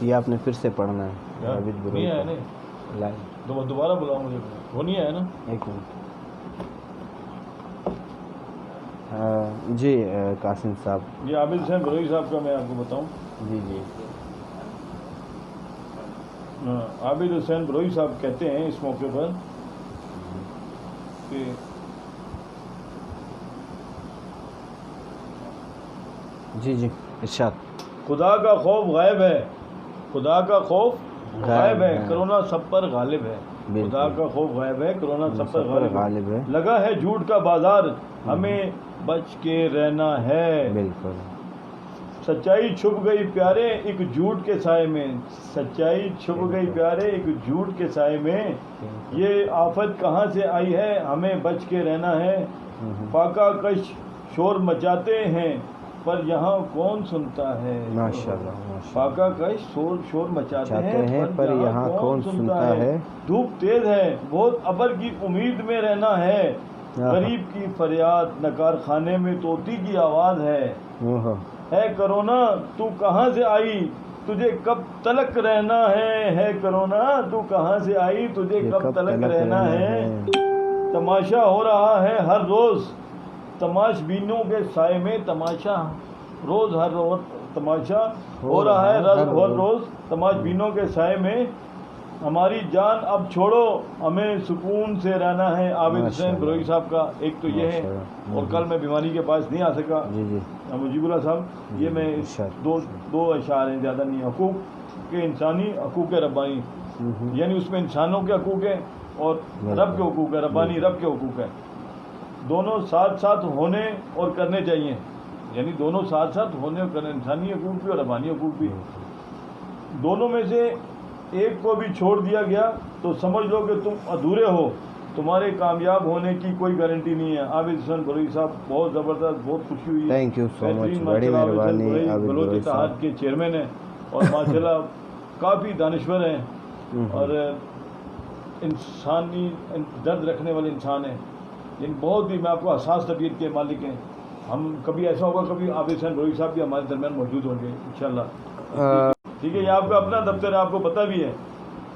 یہ آپ نے پھر سے پڑھنا ہے. نہیں ہے نا, دوبارہ بلاؤ مجھے, وہ نہیں ہے نا. ایک منٹ. جی قاسم صاحب. یہ عابد حسین بروئی صاحب کا میں آپ کو بتاؤں. جی جی. عابد حسین بروئی صاحب کہتے ہیں اس موقع پر کہ جی جی ارشاد. خدا کا خوف غائب ہے, خدا کا خوف غائب ہے, کرونا سب پر غالب ہے. خدا کا خوف غائب ہے, کرونا سب پر غالب ہے. لگا ہے جھوٹ کا بازار, ہمیں بچ کے رہنا ہے. بالکل. سچائی چھپ گئی پیارے ایک جھوٹ کے سائے میں, سچائی چھپ گئی پیارے ایک جھوٹ کے سائے میں. یہ آفت کہاں سے آئی ہے, ہمیں بچ کے رہنا ہے. فاقہ کش شور مچاتے ہیں پر یہاں کون سنتا ہے. ماشاءاللہ. فاقہ کش شور مچاتے ہیں پر یہاں کون سنتا ہے. دھوپ تیز ہے بہت, ابر کی امید میں رہنا ہے. غریب کی فریاد نہ کارخانے میں طوطی کی آواز ہے. ہے کرونا تو کہاں سے آئی, تجھے کب تلک رہنا ہے. ہے کرونا تو کہاں سے آئی, تجھے کب تلک رہنا ہے. تماشا ہو رہا ہے ہر روز تماش بینوں کے سائے میں, تماشا روز ہر روز تماشا ہو رہا ہے ہر روز تماش بینوں کے سائے میں. ہماری جان اب چھوڑو ہمیں سکون سے رہنا ہے. عابد حسین بروئی صاحب کا ایک تو یہ ہے, اور کل میں بیماری کے پاس نہیں آ سکا. مجیب اللہ صاحب یہ میں دو اشعار ہیں, زیادہ نہیں. حقوق کے انسانی, حقوق ربانی, یعنی اس میں انسانوں کے حقوق ہیں اور رب کے حقوق ہے, ربانی رب کے حقوق ہے. دونوں ساتھ ساتھ ہونے اور کرنے چاہیے, یعنی دونوں ساتھ ساتھ ہونے اور کرنے, انسانی حقوق بھی اور ربانی حقوق بھی. دونوں میں سے ایک کو بھی چھوڑ دیا گیا تو سمجھ لو کہ تم ادھورے ہو, تمہارے کامیاب ہونے کی کوئی گارنٹی نہیں ہے. عابد حسین بروئی صاحب بہت زبردست, بہت خوشی ہوئی. تھینک یو سو مچ, بڑی مہربانی. بلوچ اتحاد کے چیئرمین ہیں اور ماشاءاللہ کافی دانشور ہیں اور انسانی درد رکھنے والے انسان ہیں. لیکن بہت ہی, میں آپ کو حساس طبیعت کے مالک ہیں. ہم کبھی ایسا ہوگا کبھی عابد حسین بروئی صاحب بھی ہمارے درمیان موجود ہوں گے انشاءاللہ. ٹھیک ہے, یہ آپ کا اپنا دفتر ہے, آپ کو پتہ بھی ہے,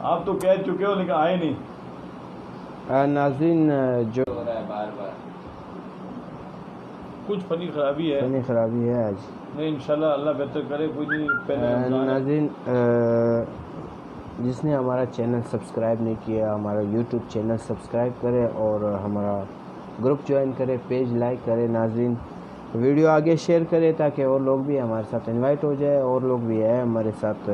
آپ تو کہہ چکے ہو لیکن آئے نہیں. ناظرین جو ہو رہا ہے بار بار, کچھ فنی خرابی ہے, فنی خرابی ہے آج. نہیں انشاءاللہ اللہ بہتر کرے, کوئی نہیں. پہلے ناظرین جس نے ہمارا چینل سبسکرائب نہیں کیا, ہمارا یوٹیوب چینل سبسکرائب کرے اور ہمارا گروپ جوائن کرے, پیج لائک کرے. ناظرین ویڈیو آگے شیئر کرے تاکہ اور لوگ بھی ہمارے ساتھ انوائٹ ہو جائے, اور لوگ بھی آئے ہمارے ساتھ,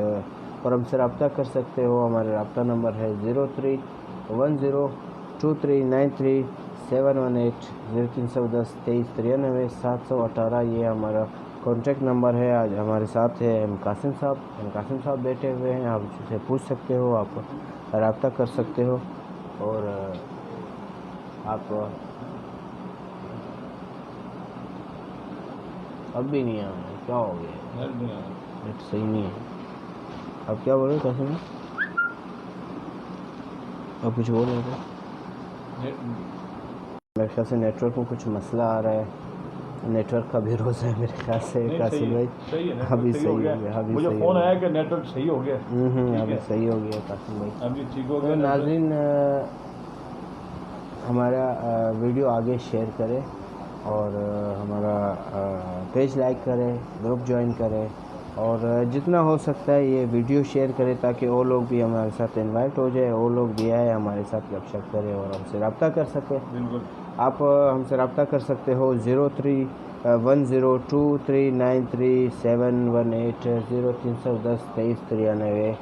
اور ہم سے رابطہ کر سکتے ہو. ہمارا رابطہ نمبر ہے 03102393 718 2393 718. یہ ہمارا کانٹیکٹ نمبر ہے. آج ہمارے ساتھ ہے ایم قاسم صاحب. ایم قاسم صاحب بیٹھے ہوئے ہیں, آپ سے پوچھ سکتے ہو, آپ رابطہ کر سکتے ہو. اور آپ اب بھی نہیں آ رہے, کیا ہو گیا, نیٹ صحیح نہیں ہے. آپ کیا بول رہے ہیں قاسم صاحب, آپ کچھ بول رہے تھے؟ میرے خیال سے نیٹ ورک میں کچھ مسئلہ آ رہا ہے, نیٹ ورک کا بھی روز ہے میرے خیال سے. قاسم بھائی ابھی صحیح ہو گیا, مجھے فون آیا کہ نیٹ ورک صحیح ہو گیا. ابھی صحیح ہو گیا قاسم بھائی, ابھی ٹھیک ہو گیا. ناظرین ہمارا ویڈیو آگے شیئر کرے اور ہمارا پیج لائک کرے, گروپ جوائن کرے, اور جتنا ہو سکتا ہے یہ ویڈیو شیئر کرے تاکہ اور لوگ بھی ہمارے ساتھ انوائٹ ہو جائے, اور لوگ بھی آئے ہمارے ساتھ گپ شپ کرے اور ہم سے رابطہ کر سکے. آپ ہم سے رابطہ کر سکتے ہو 03102393 718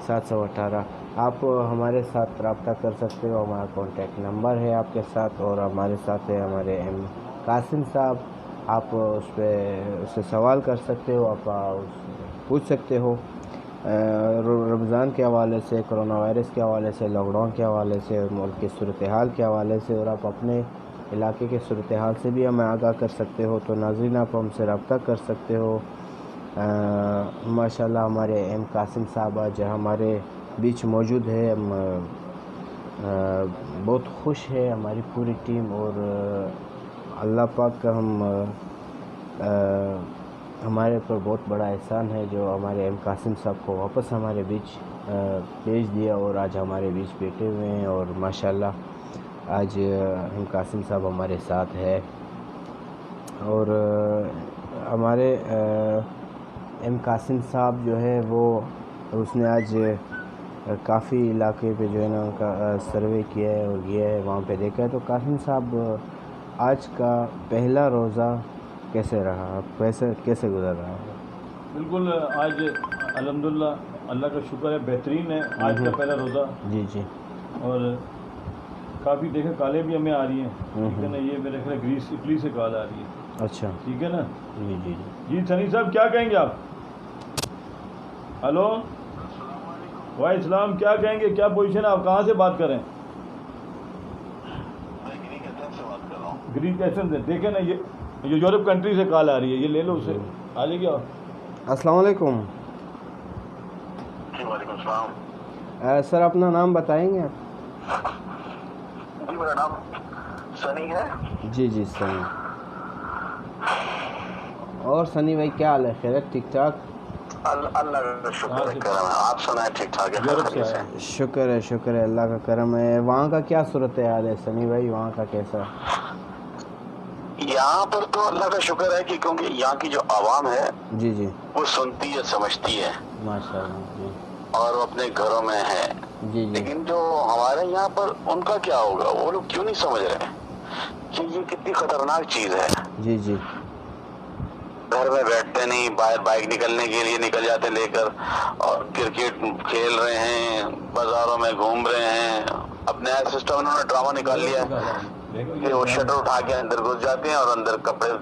718. آپ ہمارے ساتھ رابطہ کر سکتے ہو, ہمارا کانٹیکٹ نمبر ہے آپ کے ساتھ, اور ہمارے ساتھ ہے ہمارے ایم قاسم صاحب. آپ اس سے سوال کر سکتے ہو, آپ پوچھ سکتے ہو رمضان کے حوالے سے, کرونا وائرس کے حوالے سے, لاک ڈاؤن کے حوالے سے, ملک کی صورتحال کے حوالے سے, اور آپ اپنے علاقے کے صورتحال سے بھی ہمیں آگاہ کر سکتے ہو. تو ناظرین آپ ہم سے رابطہ کر سکتے ہو. ماشاءاللہ ہمارے ایم قاسم صاحب آج ہمارے بیچ موجود ہے. ہم بہت خوش ہے, ہماری پوری ٹیم, اور اللہ پاک کا ہم ہمارے اوپر بہت بڑا احسان ہے جو ہمارے ایم قاسم صاحب کو واپس ہمارے بیچ بھیج دیا اور آج ہمارے بیچ بیٹھے ہوئے ہیں، اور ماشاءاللہ آج ایم قاسم صاحب ہمارے ساتھ ہے. اور ہمارے ایم قاسم صاحب جو ہے وہ اس نے آج کافی علاقے پہ جو ہے نا ان کا سروے کیا ہے اور گیا ہے، وہاں پہ دیکھا ہے. تو قاسم صاحب آج کا پہلا روزہ کیسے رہا، کیسے گزر رہا ہے؟ بالکل، آج الحمدللہ اللہ کا شکر ہے، بہترین ہے آج کا پہلا روزہ. جی جی. اور کافی دیکھیں کالیں بھی ہمیں آ رہی ہیں، ٹھیک ہے نا. یہ میرے خیال گریس اٹلی سے کال آ رہی ہے. اچھا. ٹھیک ہے نا. جی جی جی سنی صاحب کیا کہیں گے آپ؟ ہلو، وعلیکم السلام. کیا کہیں گے، کیا پوزیشن ہے، آپ کہاں سے بات کریں؟ گریک ایسن سے. دیکھیں نا یہ یورپ کنٹری سے کال آ رہی ہے، یہ لے لو اسے. آ جائے گا. السلام علیکم. وعلیکم السلام. سر اپنا نام بتائیں گے آپ؟ جی میرا نام سنی ہے. جی جی سنی. اور سنی بھائی کیا حال ہے، خیریت، ٹھیک ٹھاک؟ اللہ کا شکر ہے، کرم ہے. آپ سنائیں ٹھیک ٹھاک ہے؟ شکر ہے اللہ کا کرم ہے. وہاں کا کیا صورت حال ہے سنی بھائی، وہاں کا کیسا؟ یہاں پر تو اللہ کا شکر ہے کہ کیونکہ یہاں کی جو عوام ہے جی جی وہ سنتی ہے، سمجھتی ہے، ماشاء اللہ. جی اور وہ اپنے گھروں میں ہے. جی جی لیکن جو ہمارے یہاں پر ان کا کیا ہوگا، وہ لوگ کیوں نہیں سمجھ رہے کہ یہ کتنی خطرناک چیز ہے. جی جی گھر میں بیٹھتے نہیں، باہر بائک نکلنے کے لیے نکل جاتے لے کر، اور کرکٹ کھیل رہے ہیں، بازاروں میں گھوم رہے ہیں. اب نیا سسٹم انہوں نے ڈرامہ نکال لیا ہے کہ وہ شٹر اٹھا کے اندر گھس جاتے ہیں اور اندر کپڑے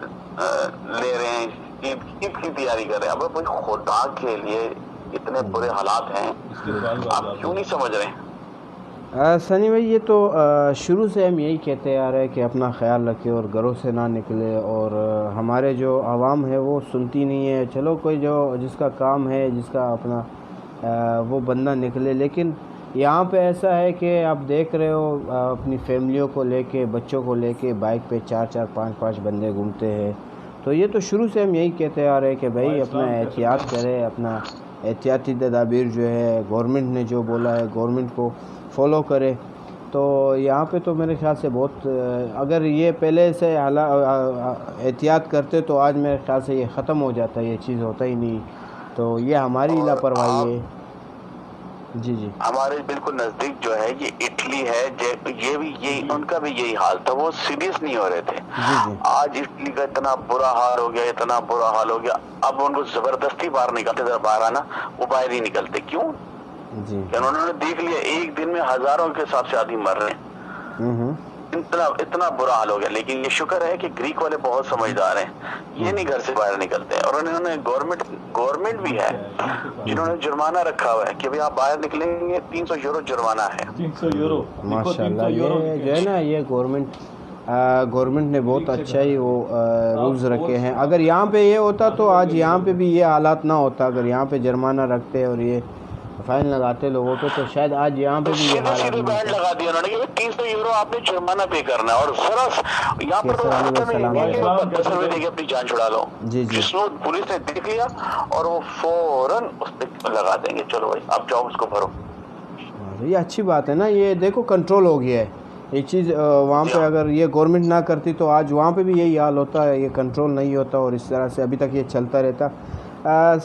لے رہے ہیں، عید کی تیاری کر رہے ہیں. اب بھائی خدا کے لیے اتنے برے حالات ہیں، آپ کیوں نہیں سمجھ رہے؟ سنی بھائی یہ تو شروع سے ہم یہی کہتے آ رہے ہیں کہ اپنا خیال رکھے اور گھروں سے نہ نکلے، اور ہمارے جو عوام ہے وہ سنتی نہیں ہے. چلو کوئی جس کا کام ہے، جس کا اپنا وہ بندہ نکلے. لیکن یہاں پہ ایسا ہے کہ آپ دیکھ رہے ہو اپنی فیملیوں کو لے کے، بچوں کو لے کے بائک پہ 4 5 بندے گھومتے ہیں. تو یہ تو شروع سے ہم یہی کہتے آ رہے ہیں کہ بھائی اپنا احتیاط کرے، اپنا احتیاطی تدابیر جو ہے گورنمنٹ نے جو بولا ہے گورنمنٹ کو فالو کرے. تو یہاں پہ تو میرے خیال سے بہت، اگر یہ پہلے سے احتیاط کرتے تو آج میرے خیال سے یہ ختم ہو جاتا، یہ چیز ہوتا ہی نہیں. تو یہ ہماری لاپرواہی ہے. جی جی. ہمارے بالکل نزدیک جو ہے یہ اٹلی ہے، یہ بھی ان کا بھی یہی حال تھا، وہ سیریس نہیں ہو رہے تھے. جی جی آج اٹلی کا اتنا برا حال ہو گیا، اتنا برا حال ہو گیا. اب ان کو زبردستی باہر نکلتے تھے، باہر آنا، وہ باہر ہی نکلتے. کیوں؟ جی. کہ انہوں نے دیکھ لیا ایک دن میں ہزاروں کے حساب سے آدمی مر رہے ہیں. اتنا برا حال ہو گیا. لیکن یہ شکر ہے کہ گریک والے بہت سمجھدار ہیں، یہ نہیں گھر سے باہر نکلتے. اور انہوں نے گورنمنٹ بھی ہے جنہوں نے جرمانہ رکھا ہوا ہے کہ آپ باہر نکلیں گے 300 یورو جرمانہ ہے. 300 یورو ماشاء اللہ. یہ جو ہے نا یہ گورنمنٹ نے بہت اچھا ہی وہ رولز رکھے ہیں. اگر یہاں پہ یہ ہوتا تو آج یہاں پہ بھی یہ حالات نہ ہوتا. اگر یہاں پہ جرمانہ رکھتے اور یہ فائن لگاتے لوگوں پہ تو شاید آج یہاں پہ بھی یہ حالات نہیں بینڈ لگا دیا انہوں نے کہ 300 یورو آپ نے جرمانہ پے کرنا ہے. اور ذرا یہاں پر تو 10 روپے دے کے اپنی جان چھڑا لو. جی جی. جس کو پولیس نے دیکھ لیا اور وہ فوراً اس پہ لگا دیں گے، چلو بھائی آپ جاؤ اس کو بھرو. یہ اچھی بات ہے نا، یہ دیکھو کنٹرول ہو گیا ہے یہ چیز. وہاں پہ اگر یہ گورنمنٹ نہ کرتی تو آج وہاں پہ بھی یہی حال ہوتا ہے، یہ کنٹرول نہیں ہوتا اور اس طرح سے ابھی تک یہ چلتا رہتا.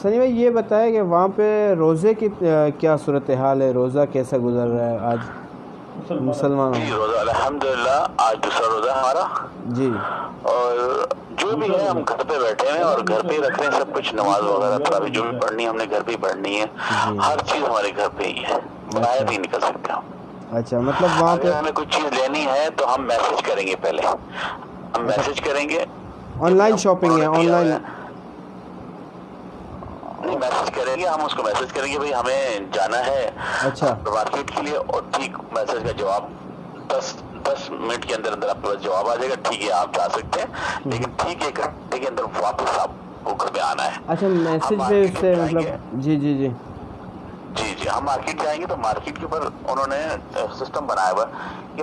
سنی بھائی یہ بتائیں کہ وہاں پہ روزے کی کیا صورتحال ہے، روزہ کیسا گزر رہا ہے آج مسلمانوں؟ جی روزہ الحمدللہ آج دوسرا روزہ ہمارا. جی. اور جو بھی ہے ہم گھر پہ بیٹھے ہیں اور گھر پہ ہی رکھ رہے ہیں سب کچھ. نماز وغیرہ تراویح جو بھی پڑھنی ہے ہم نے گھر پہ ہی پڑھنی ہے. ہر چیز ہمارے گھر پہ ہی ہے، باہر نہیں نکل سکتے ہم. اچھا مطلب وہاں پہ اگر ہمیں کچھ چیز لینی ہے تو ہم میسج کریں گے. پہلے ہم میسج کریں گے. آن لائن شاپنگ ہے؟ آن لائن نہیں میسج کریں گے ہم، اس کو میسج کریں گے بھائی ہمیں جانا ہے اچھا مارکیٹ کے لیے. اور ٹھیک میسج کا جواب 10 منٹ کے اندر آپ کے پاس جواب آ جائے گا. ٹھیک ہے آپ جا سکتے ہیں، لیکن ٹھیک ہے گھنٹے کے اندر واپس آپ کو گھر پہ آنا ہے. اچھا میسج پہ اس سے مطلب جی جی جی جی ہم مارکیٹ جائیں گے تو مارکیٹ کے اوپر انہوں نے سسٹم بنایا ہوا کہ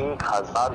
1000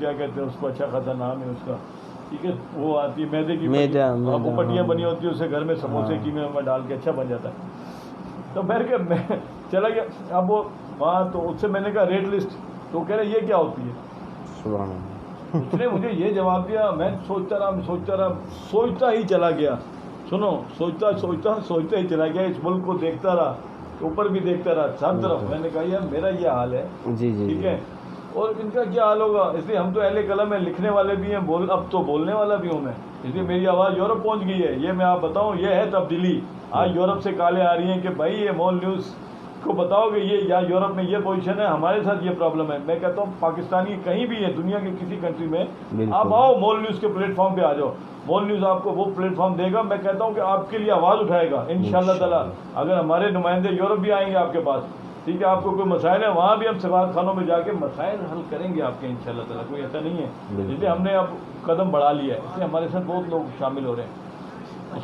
کیا کہتے ہیں اس کو, اچھا خاصا نام ہے اس کا, ٹھیک ہے, وہ آتی ہے میدے کی میدا, وہ پٹیاں بنی ہوتی ہے, اسے گھر میں سموسے کی میں ڈال کے اچھا بن جاتا ہے. تو میں چلا گیا, اب وہ وہاں تو اس سے میں نے کہا ریٹ لسٹ, تو کہہ رہے یہ کیا ہوتی ہے. سبحان اللہ. اس نے مجھے یہ جواب دیا, میں سوچتا ہی چلا گیا. سنو, سوچتا ہی چلا گیا, اس ملک کو دیکھتا رہا, اوپر بھی دیکھتا رہا, سب طرف. میں نے کہا یار میرا یہ حال ہے, جی جی, ٹھیک ہے, اور ان کا کیا حال ہوگا. اس لیے ہم تو اہل قلم ہیں, لکھنے والے بھی ہیں, اب تو بولنے والا بھی ہوں میں, اس لیے میری آواز یورپ پہنچ گئی ہے. یہ میں آپ بتاؤں, یہ ہے تبدیلی. آج یورپ سے کالیں آ رہی ہیں کہ بھائی یہ مول نیوز کو بتاؤ کہ یہ یا یورپ میں یہ پوزیشن ہے, ہمارے ساتھ یہ پرابلم ہے. میں کہتا ہوں پاکستانی کہیں بھی ہے دنیا کے کسی کنٹری میں, آپ آؤ مول نیوز کے پلیٹ فارم پہ آ جاؤ. مول نیوز آپ کو وہ پلیٹ فارم دے گا, میں کہتا ہوں کہ آپ کے لیے آواز اٹھائے گا انشاءاللہ تعالیٰ. اگر ہمارے نمائندے یورپ بھی آئیں گے آپ کے پاس, ٹھیک ہے, آپ کو کوئی مسائل ہے وہاں بھی ہم سفارت خانوں میں جا کے مسائل حل کریں گے آپ کے انشاءاللہ تعالیٰ. کوئی ایسا نہیں ہے, اس لیے ہم نے اب قدم بڑھا لیا ہے. اس لیے ہمارے ساتھ بہت لوگ شامل ہو رہے ہیں.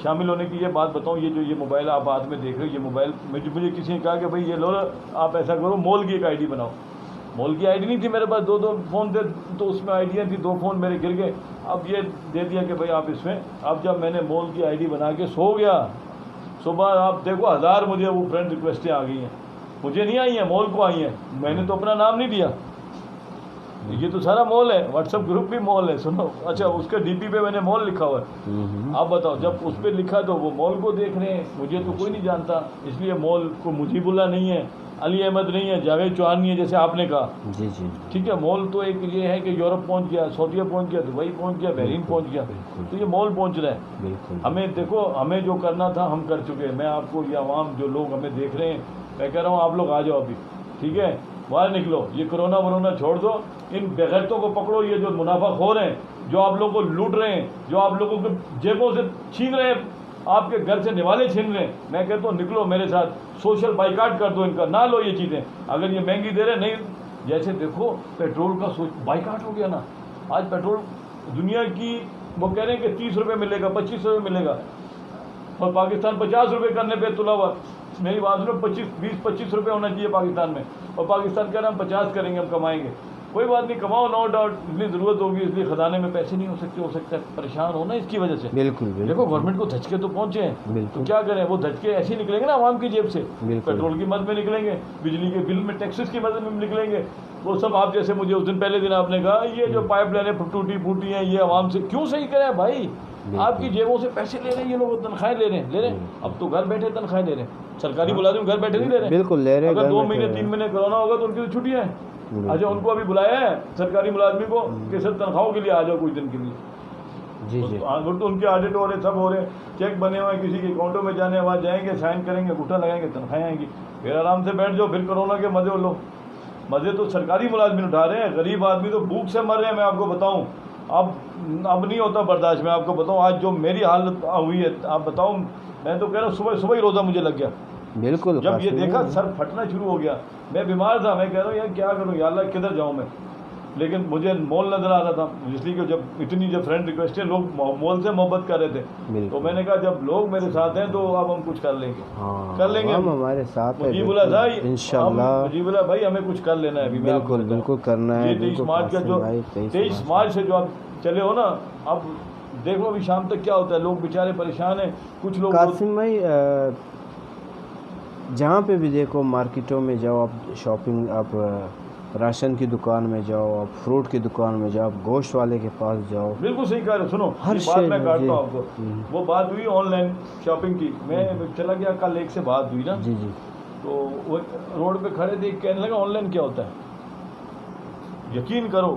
شامل ہونے کی یہ بات بتاؤں, یہ جو یہ موبائل آپ ہاتھ میں دیکھ رہے ہو, یہ موبائل مجھے کسی نے کہا کہ بھائی یہ لو, آپ ایسا کرو مول کی ایک آئی ڈی بناؤ. مول کی آئی ڈی نہیں تھی میرے پاس, 2 فون تھے, تو اس میں آئیڈیاں تھیں, 2 فون میرے گر گئے. اب یہ دے دیا کہ بھائی آپ اس میں, اب جب میں نے مول کی آئی ڈی بنا کے سو گیا, صبح آپ دیکھو 1000 مجھے وہ فرینڈ ریکویسٹیں آ گئی ہیں. مجھے نہیں آئی ہیں, مول کو آئی ہیں. میں نے تو اپنا نام نہیں دیا, یہ تو سارا مول ہے, واٹس ایپ گروپ بھی مول ہے. سنو, اچھا اس کے ڈی پی پہ میں نے مول لکھا ہوا ہے. آپ بتاؤ, جب اس پہ لکھا تو وہ مول کو دیکھ رہے ہیں, مجھے تو کوئی نہیں جانتا. اس لیے مول کو مجیب اللہ نہیں ہے, علی احمد نہیں ہے, جاوید چوہان نہیں ہے, جیسے آپ نے کہا. جی جی, ٹھیک ہے, مول تو ایک یہ ہے کہ یورپ پہنچ گیا, سعودیہ پہنچ گیا, دبئی پہنچ گیا, بحرین پہنچ گیا, تو یہ مول پہنچ رہا ہے. بالکل. ہمیں دیکھو, ہمیں جو کرنا تھا ہم کر چکے. میں آپ کو یہ عوام جو لوگ ہمیں دیکھ رہے ہیں, میں کہہ رہا ہوں آپ لوگ آ جاؤ ابھی, ٹھیک ہے, باہر نکلو, یہ کرونا ورونا چھوڑ دو, ان بغیرتوں کو پکڑو, یہ جو منافع خور ہیں, جو آپ لوگوں کو لوٹ رہے ہیں, جو آپ لوگوں کو جیبوں سے چھین رہے ہیں, آپ کے گھر سے نوالے چھین رہے ہیں. میں کہتا ہوں نکلو میرے ساتھ, سوشل بائیکاٹ کر دو ان کا, نہ لو یہ چیزیں. اگر یہ مہنگی دے رہے نہیں, جیسے دیکھو پیٹرول کا بائیکاٹ ہو گیا نا. آج پیٹرول دنیا کی وہ کہہ رہے ہیں کہ 30 روپے ملے گا, 25 روپے ملے گا, اور پاکستان 50 روپے کرنے پہ تلا ہوا. میری بات میں 20-25 روپے ہونا چاہیے پاکستان میں, اور پاکستان کہہ رہا ہم 50 کریں گے, ہم کمائیں گے. کوئی بات نہیں, کماؤ, نو ڈاؤٹ, اتنی ضرورت ہوگی, اس لیے خزانے میں پیسے نہیں ہو سکتا ہے, پریشان ہونا اس کی وجہ سے. بالکل. دیکھو گورنمنٹ کو دھچکے تو پہنچے ہیں, تو کیا کریں, وہ دھچکے ایسے ہی نکلیں گے نا عوام کی جیب سے. پیٹرول کی مد میں نکلیں گے, بجلی کے بل میں, ٹیکسز کی مد میں نکلیں گے. وہ سب آپ جیسے مجھے اس دن پہلے دن آپ نے کہا یہ جو پائپ لائنیں ٹوٹی پھوٹی ہیں, یہ عوام سے کیوں صحیح کریں بھائی. آپ کی جیبوں سے پیسے لے رہے ہیں یہ لوگ, تنخواہیں لے رہے ہیں. اب تو گھر بیٹھے تنخواہیں لے رہے ہیں, سرکاری ملازم گھر بیٹھے نہیں لے رہے. بالکل لے رہے ہیں. اگر 2 مہینے 3 مہینے کرونا ہوگا تو ان کی تو چھٹیاں ہیں. اچھا, ان کو ابھی بلایا ہے سرکاری ملازمی کو کہ سر تنخواہوں کے لیے آ جاؤ کچھ دن کے لیے. جی جی, تو ان کے آڈٹ ہو رہے, سب ہو رہے ہیں, چیک بنے ہوئے ہیں, کسی کے اکاؤنٹوں میں جانے, وہاں جائیں گے, سائن کریں گے, گھٹا لگائیں گے, تنخواہیں آئیں گی, پھر آرام سے بیٹھ جاؤ, پھر کرونا کے مزے لو. مزے تو سرکاری ملازمین اٹھا رہے ہیں, غریب آدمی تو بھوک سے مر رہے ہیں. میں آپ کو بتاؤں, اب نہیں ہوتا برداشت. میں آپ کو بتاؤں آج جو میری حالت ہوئی ہے, آپ بتاؤں, میں تو کہہ رہا ہوں صبح ہی روزہ مجھے لگ گیا. بالکل. جب یہ دیکھا سر پھٹنا شروع ہو گیا, میں بیمار تھا, میں کہہ رہا ہوں یار کیا کروں, یا اللہ کدھر جاؤں میں. لیکن مجھے مول نظر آ رہا تھا, اس لیے کہ جب اتنی جب فرینڈ ریکویسٹ ہے, لوگ مول سے محبت کر رہے تھے, تو میں نے کہا جب لوگ میرے ساتھ ہیں تو اب ہم کچھ کر لیں گے. ہم ہمارے ساتھ ہیں مجیب اللہ بھائی, انشاءاللہ. مجیب اللہ بھائی, ہمیں کچھ کر لینا ہے ابھی. بالکل کرنا ہے. 23 مارچ کا جو 23 مارچ سے جو آپ چلے ہو نا, اب دیکھ لو ابھی شام تک کیا ہوتا ہے. لوگ بیچارے پریشان ہیں. کچھ لوگ قاسم بھائی, جہاں پہ بھی دیکھو, مارکیٹوں میں جاؤ آپ, شاپنگ, آپ راشن کی دکان میں جاؤ, آپ فروٹ کی دکان میں جاؤ, آپ گوشت والے کے پاس جاؤ. بالکل صحیح کہہ رہے ہو. سنو ہر بات میں شے, کاٹتا ہوں آپ کو. وہ بات ہوئی آن لائن شاپنگ کی, میں چلا گیا کل, ایک سے بات ہوئی نا, جی جی, تو وہ روڈ پہ کھڑے تھے, کہنے لگا آن لائن کیا ہوتا ہے, یقین کرو.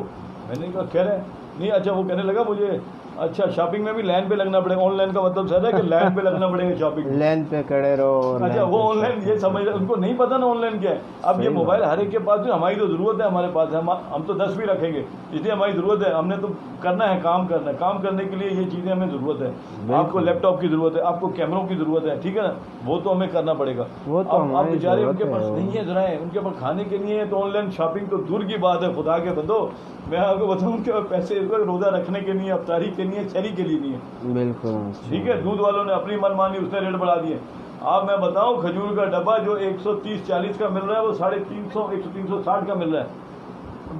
میں نے کہا کہہ رہے نہیں. اچھا, وہ کہنے لگا مجھے اچھا شاپنگ میں بھی لائن پہ لگنا پڑے گا. آن لائن کا مطلب سر ہے کہ لائن پہ لگنا پڑے گا شاپنگ, لائن پہ کھڑے رہو. اچھا, وہ آن لائن یہ سمجھ رہے, ان کو نہیں پتا نا آن لائن کیا ہے. اب یہ موبائل ہر ایک کے پاس ہے, ہماری تو ضرورت ہے, ہمارے پاس ہے, ہم تو 10 بھی رکھیں گے, اس لیے ہماری ضرورت ہے. ہم نے تو کرنا ہے, کام کرنا ہے. کام کرنے کے لیے یہ چیزیں ہمیں ضرورت ہے. آپ کو لیپ ٹاپ کی ضرورت ہے, آپ کو کیمروں کی ضرورت ہے, ٹھیک ہے نا, وہ تو ہمیں کرنا پڑے گا. اب بیچارے ان کے پاس نہیں ہے ذرا, ان کے پاس کھانے کے لیے, تو آن لائن شاپنگ تو دور کی بات ہے. خدا کے بندو, میں آپ کو بتاؤں کہ پیسے اس وقت روزہ رکھنے کے لیے, افطاری کے لیے, شہری کے لیے نہیں ہے. بالکل ٹھیک ہے, دودھ والوں نے اپنی من مانی, اس نے ریٹ بڑھا دیے. آپ میں بتاؤں, کھجور کا ڈبہ جو 130-140 کا مل رہا ہے, وہ 350, 160 کا مل رہا ہے.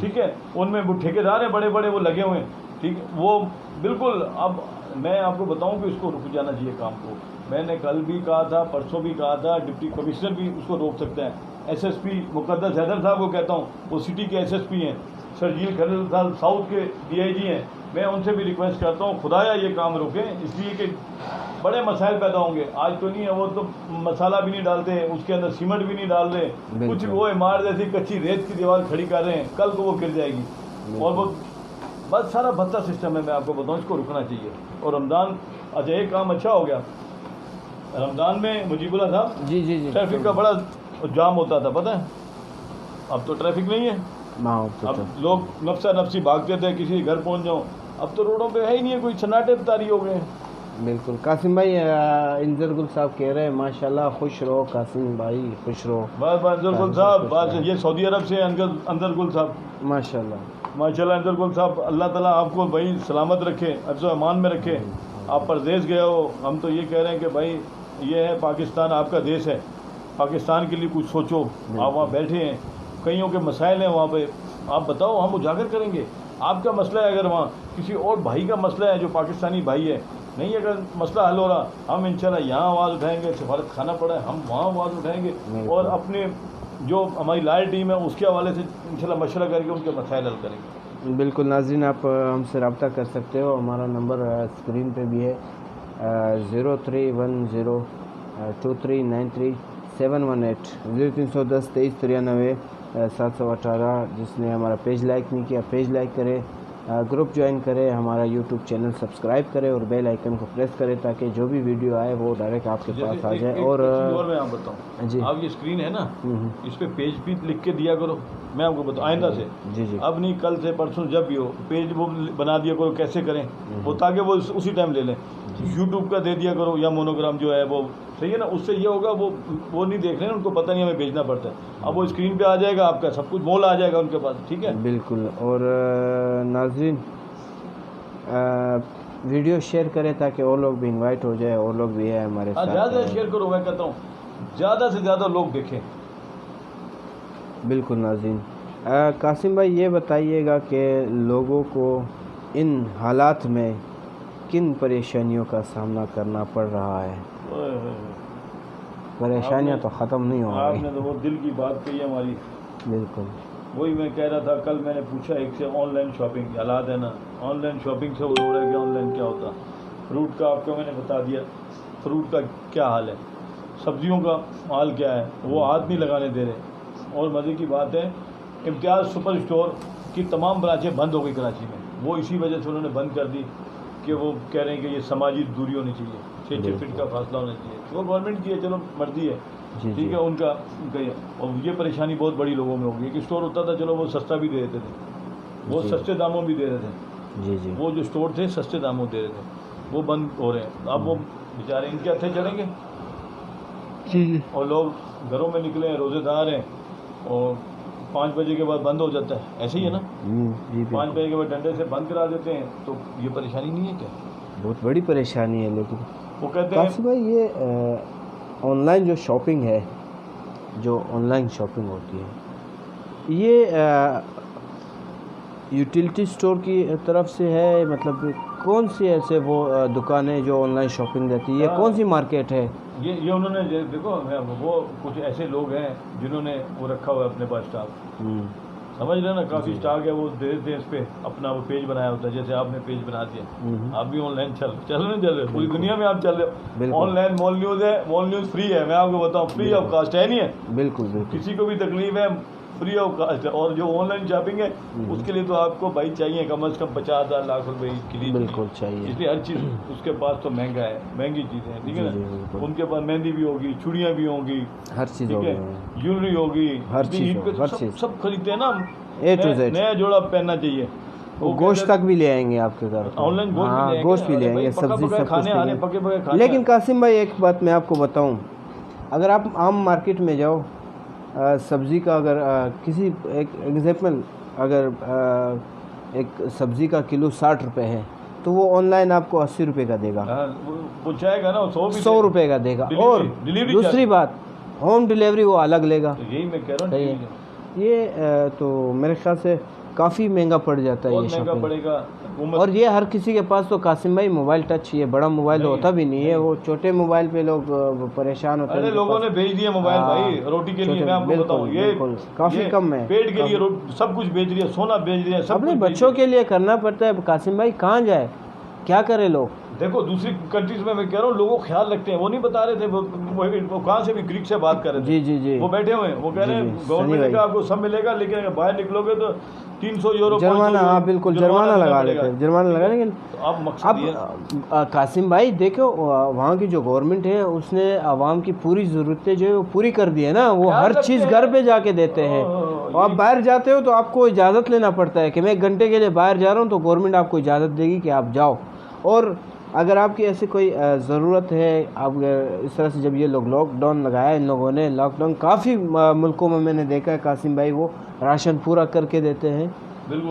ٹھیک ہے. ان میں وہ ٹھیکیدار ہیں بڑے بڑے وہ لگے ہوئے ہیں, ٹھیک ہے, وہ بالکل. اب میں آپ کو بتاؤں کہ اس کو رک جانا چاہیے کام کو. میں نے کل بھی کہا تھا, پرسوں بھی کہا تھا, ڈپٹی کمشنر بھی اس کو روک سکتے ہیں. ایس ایس پی مقدس حیدر صاحب کو کہتا ہوں, وہ سٹی کے ایس ایس پی ہیں. شرجیل خلیل صاحب ساؤتھ کے ڈی آئی جی ہیں. میں ان سے بھی ریکویسٹ کرتا ہوں خدایا یہ کام روکیں, اس لیے کہ بڑے مسائل پیدا ہوں گے. آج تو نہیں ہے, وہ تو مسالہ بھی نہیں ڈالتے, اس کے اندر سیمنٹ بھی نہیں ڈال رہے, کچھ وہ عمارت جیسی کچی ریت کی دیوار کھڑی کر رہے ہیں, کل کو وہ گر جائے گی. اور وہ بس سارا بھتہ سسٹم ہے. میں آپ کو بتاؤں اس کو رکنا چاہیے. اور رمضان, اچھا ایک کام اچھا ہو گیا, رمضان میں مجیب اللہ صاحب جی ٹریفک کا بڑا جام ہوتا تھا, پتہ ہے اب تو ٹریفک نہیں ہے. اب لوگ نفسہ نفسی بھاگتے تھے کسی گھر پہنچ جاؤں, اب تو روڈوں پہ ہے ہی نہیں ہے, کوئی چھناٹے تاری ہو گئے ہیں. بالکل. قاسم بھائی, انظر گل صاحب کہہ رہے ہیں ماشاءاللہ خوش رہو قاسم بھائی, خوش رہو. بس انظر گل صاحب, بس یہ سعودی عرب سے انظر گل صاحب, ماشاءاللہ انظر گل صاحب, اللہ تعالیٰ آپ کو بھائی سلامت رکھے, عفظ و امان میں رکھے. آپ پردیس گئے ہو, ہم تو یہ کہہ رہے ہیں کہ بھائی یہ ہے پاکستان آپ کا دیش ہے, پاکستان کے لیے کچھ سوچو. آپ وہاں بیٹھے ہیں, کئیوں کے مسائل ہیں وہاں پہ, آپ بتاؤ, ہم اجاگر کریں گے. آپ کا مسئلہ ہے اگر وہاں کسی اور بھائی کا مسئلہ ہے جو پاکستانی بھائی ہے, نہیں اگر مسئلہ حل ہو رہا, ہم انشاءاللہ یہاں آواز اٹھائیں گے. سفارت خانہ پڑا ہے, ہم وہاں آواز اٹھائیں گے, اور اپنے جو ہماری لائر ٹیم ہے اس کے حوالے سے انشاءاللہ مشورہ کر کے ان کے مسائل حل کریں گے. بالکل. ناظرین, آپ ہم سے رابطہ کر سکتے ہو, ہمارا نمبر اسکرین پہ بھی ہے, 03102393 718 0310 2393 718. جس نے ہمارا پیج لائک نہیں کیا پیج لائک کرے, گروپ جوائن کرے, ہمارا یوٹیوب چینل سبسکرائب کرے اور بیل آئیکن کو پریس کرے تاکہ جو بھی ویڈیو آئے وہ ڈائریکٹ آپ کے پاس آ جائے. اور میں آپ بتاؤں, جی, آپ یہ اسکرین ہے نا, اس پہ پیج بھی لکھ کے دیا کرو. میں آپ کو بتاؤں آئندہ سے, جی اب نہیں کل سے پرسوں جب بھی ہو, پیج وہ بنا دیا کرو. کیسے کریں وہ, تاکہ وہ اسی ٹائم لے لیں. یوٹیوب کا دے دیا کرو, یا مونوگرام جو ہے وہ صحیح ہے نا, اس سے یہ ہوگا وہ نہیں دیکھ رہے ہیں, ان کو پتہ نہیں ہمیں بھیجنا پڑتا ہے. اب وہ اسکرین پہ آ جائے گا, آپ کا سب کچھ مول آ جائے گا ان کے پاس. ٹھیک ہے, بالکل. اور ناظرین, ویڈیو شیئر کریں تاکہ اور لوگ بھی انوائٹ ہو جائے, اور لوگ بھی ہے ہمارے ساتھ. زیادہ شیئر کرو, میں کہتا ہوں زیادہ سے زیادہ لوگ دیکھیں. بالکل. ناظرین, قاسم بھائی یہ بتائیے گا کہ لوگوں کو ان حالات میں کن پریشانیوں کا سامنا کرنا پڑ رہا ہے؟ پریشانیاں تو ختم نہیں ہوں آپ گی. نے تو وہ دل کی بات کہی ہے ہماری. بالکل. وہی میں کہہ رہا تھا, کل میں نے پوچھا ایک سے, آن لائن شاپنگ حالات ہے نا, آن لائن شاپنگ سے وہ روڑ ہے کہ آن لائن کیا ہوتا. فروٹ کا آپ کو میں نے بتا دیا, فروٹ کا کیا حال ہے, سبزیوں کا حال کیا ہے, وہ ہاتھ نہیں لگانے دے رہے. اور مزے کی بات ہے, امتیاز سپر اسٹور کی تمام برانچیں بند ہو گئی کراچی میں. وہ اسی وجہ سے انہوں نے بند کر دی کہ وہ کہہ رہے ہیں کہ یہ سماجی دوری ہونی چاہیے, 6 فٹ کا فاصلہ ہونا چاہیے. وہ گورنمنٹ کی ہے, چلو مرضی ہے, ٹھیک ہے, ان کا. اور یہ پریشانی بہت بڑی لوگوں میں ہوگی. ایک اسٹور ہوتا تھا, چلو وہ سستا بھی دے دیتے تھے, وہ سستے داموں بھی دے رہے تھے. وہ جو اسٹور تھے سستے داموں دے رہے تھے, وہ بند ہو رہے ہیں. اب وہ بیچارے ان کے ہتھے چلیں گے, اور لوگ گھروں میں نکلے ہیں, روزے دار ہیں, اور 5 بجے کے بعد بند ہو جاتا ہے. ایسے ہی ہے نا, 5 بجے کے بعد ڈنڈے سے بند کرا دیتے ہیں. تو یہ پریشانی نہیں ہے کیا؟ بہت بڑی پریشانی ہے. لیکن وہ کہتے ہیں قاسم بھائی, یہ آن لائن جو شاپنگ ہے, جو آن لائن شاپنگ ہوتی ہے, یہ یوٹیلٹی اسٹور کی طرف سے ہے, مطلب کون سی ایسے وہ دکانیں جو آن لائن شاپنگ دیتی ہے, یہ کون سی مارکیٹ ہے؟ یہ انہوں نے دیکھو, وہ کچھ ایسے لوگ ہیں جنہوں نے وہ رکھا ہوا ہے اپنے پاس اسٹاک, سمجھ رہے نا, کافی اسٹاک ہے, وہ دے دیتے ہیں اس پہ اپنا وہ پیج بنایا ہوتا ہے. جیسے آپ نے پیج بنا دیا, آپ بھی آن لائن چل رہے, پوری دنیا میں آپ چل رہے ہو. آن لائن مول نیوز ہے, مول نیوز فری ہے, میں آپ کو بتاؤں, فری آف کاسٹ ہے, نہیں ہے. بالکل. کسی کو بھی تکلیف ہے, فری آف کاسٹ ہے. اور جو آن لائن شاپنگ ہے اس کے لیے تو آپ کو بھائی چاہیے کم از کم 50,000 لاکھ روپے کے لیے. بالکل چاہیے. اس لیے ہر چیز اس کے پاس تو مہنگا ہے, مہنگی چیزیں ہیں, ٹھیک ہے نا. ان کے پاس مہندی بھی ہوگی, چوڑیاں بھی ہوں گی, ہر چیز ٹھیک ہے, جیولری ہوگی, ہر چیز سب خریدتے ہیں نا. اے ٹو زیڈ نیا جوڑا پہننا چاہیے. وہ گوشت تک بھی لے آئیں گے آپ کے گھر. آن لائن گوشت بھی لے آئیں گے, سبزی سب کچھ لے آئیں گے. لیکن قاسم بھائی ایک بات میں آپ کو بتاؤں, اگر آپ عام مارکیٹ میں جاؤ, سبزی کا اگر کسی ایک ایگزامپل, اگر ایک سبزی کا کلو 60 روپے ہے تو وہ آن لائن آپ کو 80 روپے کا دے گا, پہنچائے گا نا, 100 روپے کا دے گا. اور دوسری بات, ہوم ڈیلیوری وہ الگ لے گا. یہی میں کہہ رہا ہوں, یہ تو میرے خیال سے کافی مہنگا پڑ جاتا ہے یہ بہت مہنگا شاپنگ. پڑے گا. اور یہ ہر کسی کے پاس تو قاسم بھائی موبائل ٹچ یہ بڑا موبائل ہوتا بھی نہیں ہے, وہ چھوٹے موبائل پہ لوگ پریشان ہوتے ہیں. ارے لوگوں نے بھیج دیے موبائل بھائی روٹی کے لیے, میں آپ کو بتاؤں یہ کافی کم ہے. پیٹ کے لیے سب کچھ بھیج دیا, سونا بھیج دیا, سب اپنے بچوں کے لیے کرنا پڑتا ہے. قاسم بھائی کہاں جائے, کیا کرے لوگ. دیکھو دوسری کنٹریز میں کہہ رہا ہوں لوگوں خیال رکھتے ہیں, وہ نہیں بتا رہے تھے وہ کہاں سے بھی گریک سے بات کر رہے تھے. جی وہ بیٹھے ہوئے ہیں, وہ کہہ رہے ہیں گورنمنٹ نے کہا آپ کو سب ملے گا, لیکن اگر باہر نکلو گے تو 300 یورو جرمانہ. ہاں بالکل جرمانہ لگا لیتے ہیں, جرمانہ لگا. لیکن اب قاسم بھائی دیکھو وہاں کی جو گورنمنٹ ہے اس نے عوام کی پوری ضرورتیں جو ہے وہ پوری کر دی ہے نا, وہ ہر چیز گھر پہ جا کے دیتے ہیں. اور آپ باہر جاتے ہو تو آپ کو اجازت لینا پڑتا ہے کہ میں 1 گھنٹے کے لیے باہر جا رہا ہوں, تو گورنمنٹ آپ کو اجازت دے گی کہ آپ جاؤ. اور اگر آپ کی ایسی کوئی ضرورت ہے, آپ اس طرح سے جب یہ لوگ لاک ڈاؤن لگایا ان لوگوں نے, لاک ڈاؤن کافی ملکوں میں نے دیکھا ہے قاسم بھائی وہ راشن پورا کر کے دیتے ہیں.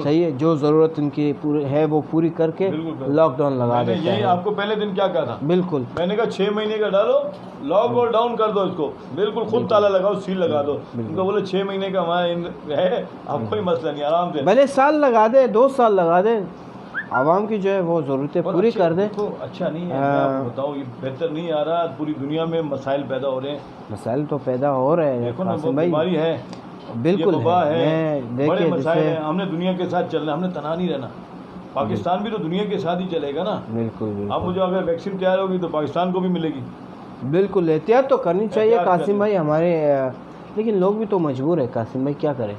صحیح ہے, جو ضرورت ان کی ہے وہ پوری کر کے لاک ڈاؤن لگا دیتے ہیں. یہی آپ کو پہلے دن کیا کہا تھا, بالکل میں نے کہا 6 مہینے کا ڈالو, لاک ڈاؤن کر دو اس کو, بالکل خود تالا لگاؤ, سیل لگا دو. ان کو بولے 6 مہینے کا ہمارا ہے, آپ کوئی مسئلہ نہیں, آرام سے بھلے سال لگا دے, 2 سال لگا دے, عوام کی جو ہے وہ ضرورتیں پوری کر دیں. اچھا نہیں ہے, میں آپ کو بتاؤں یہ بہتر نہیں آ رہا, پوری دنیا میں مسائل پیدا ہو رہے ہیں. مسائل تو پیدا ہو رہے ہیں دیکھو نا, قاسم بھائی, بیماری ہے, بالکل ہے, بڑے دیکھیے مسائل ہیں. ہم نے دنیا کے ساتھ چلنا, ہم نے تنہا نہیں رہنا. پاکستان بھی تو دنیا کے ساتھ ہی چلے گا نا. بالکل اب مجھے اگر ویکسین تیار ہوگی تو پاکستان کو بھی ملے گی. بالکل احتیاط تو کرنی چاہیے قاسم بھائی ہمارے, لیکن لوگ بھی تو مجبور ہے قاسم بھائی, کیا کریں.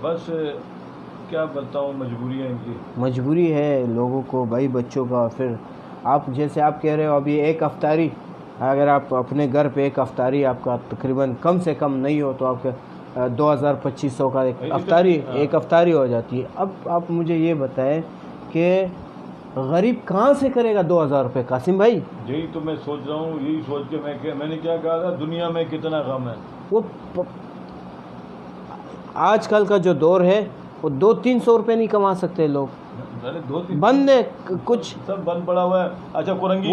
بس کیا بتاؤں, مجبوری ہے ان کی, مجبوری ہے لوگوں کو بھائی, بچوں کا. پھر آپ جیسے آپ کہہ رہے ہو ابھی ایک افطاری, اگر آپ اپنے گھر پہ ایک افطاری آپ کا تقریباً کم سے کم نہیں ہو تو آپ کا 2000-2500 کا ایک افطاری ہو جاتی ہے. اب آپ مجھے یہ بتائیں کہ غریب کہاں سے کرے گا 2000 روپے قاسم بھائی. یہی تو میں سوچ رہا ہوں, یہی سوچ کے میں نے کیا کہا تھا, دنیا میں کتنا غم ہے. وہ آج کل کا جو دور ہے وہ 200-300 روپے نہیں کما سکتے لوگ, بند ہے کچھ, سب بند پڑا ہوا ہے. اچھا کورنگی,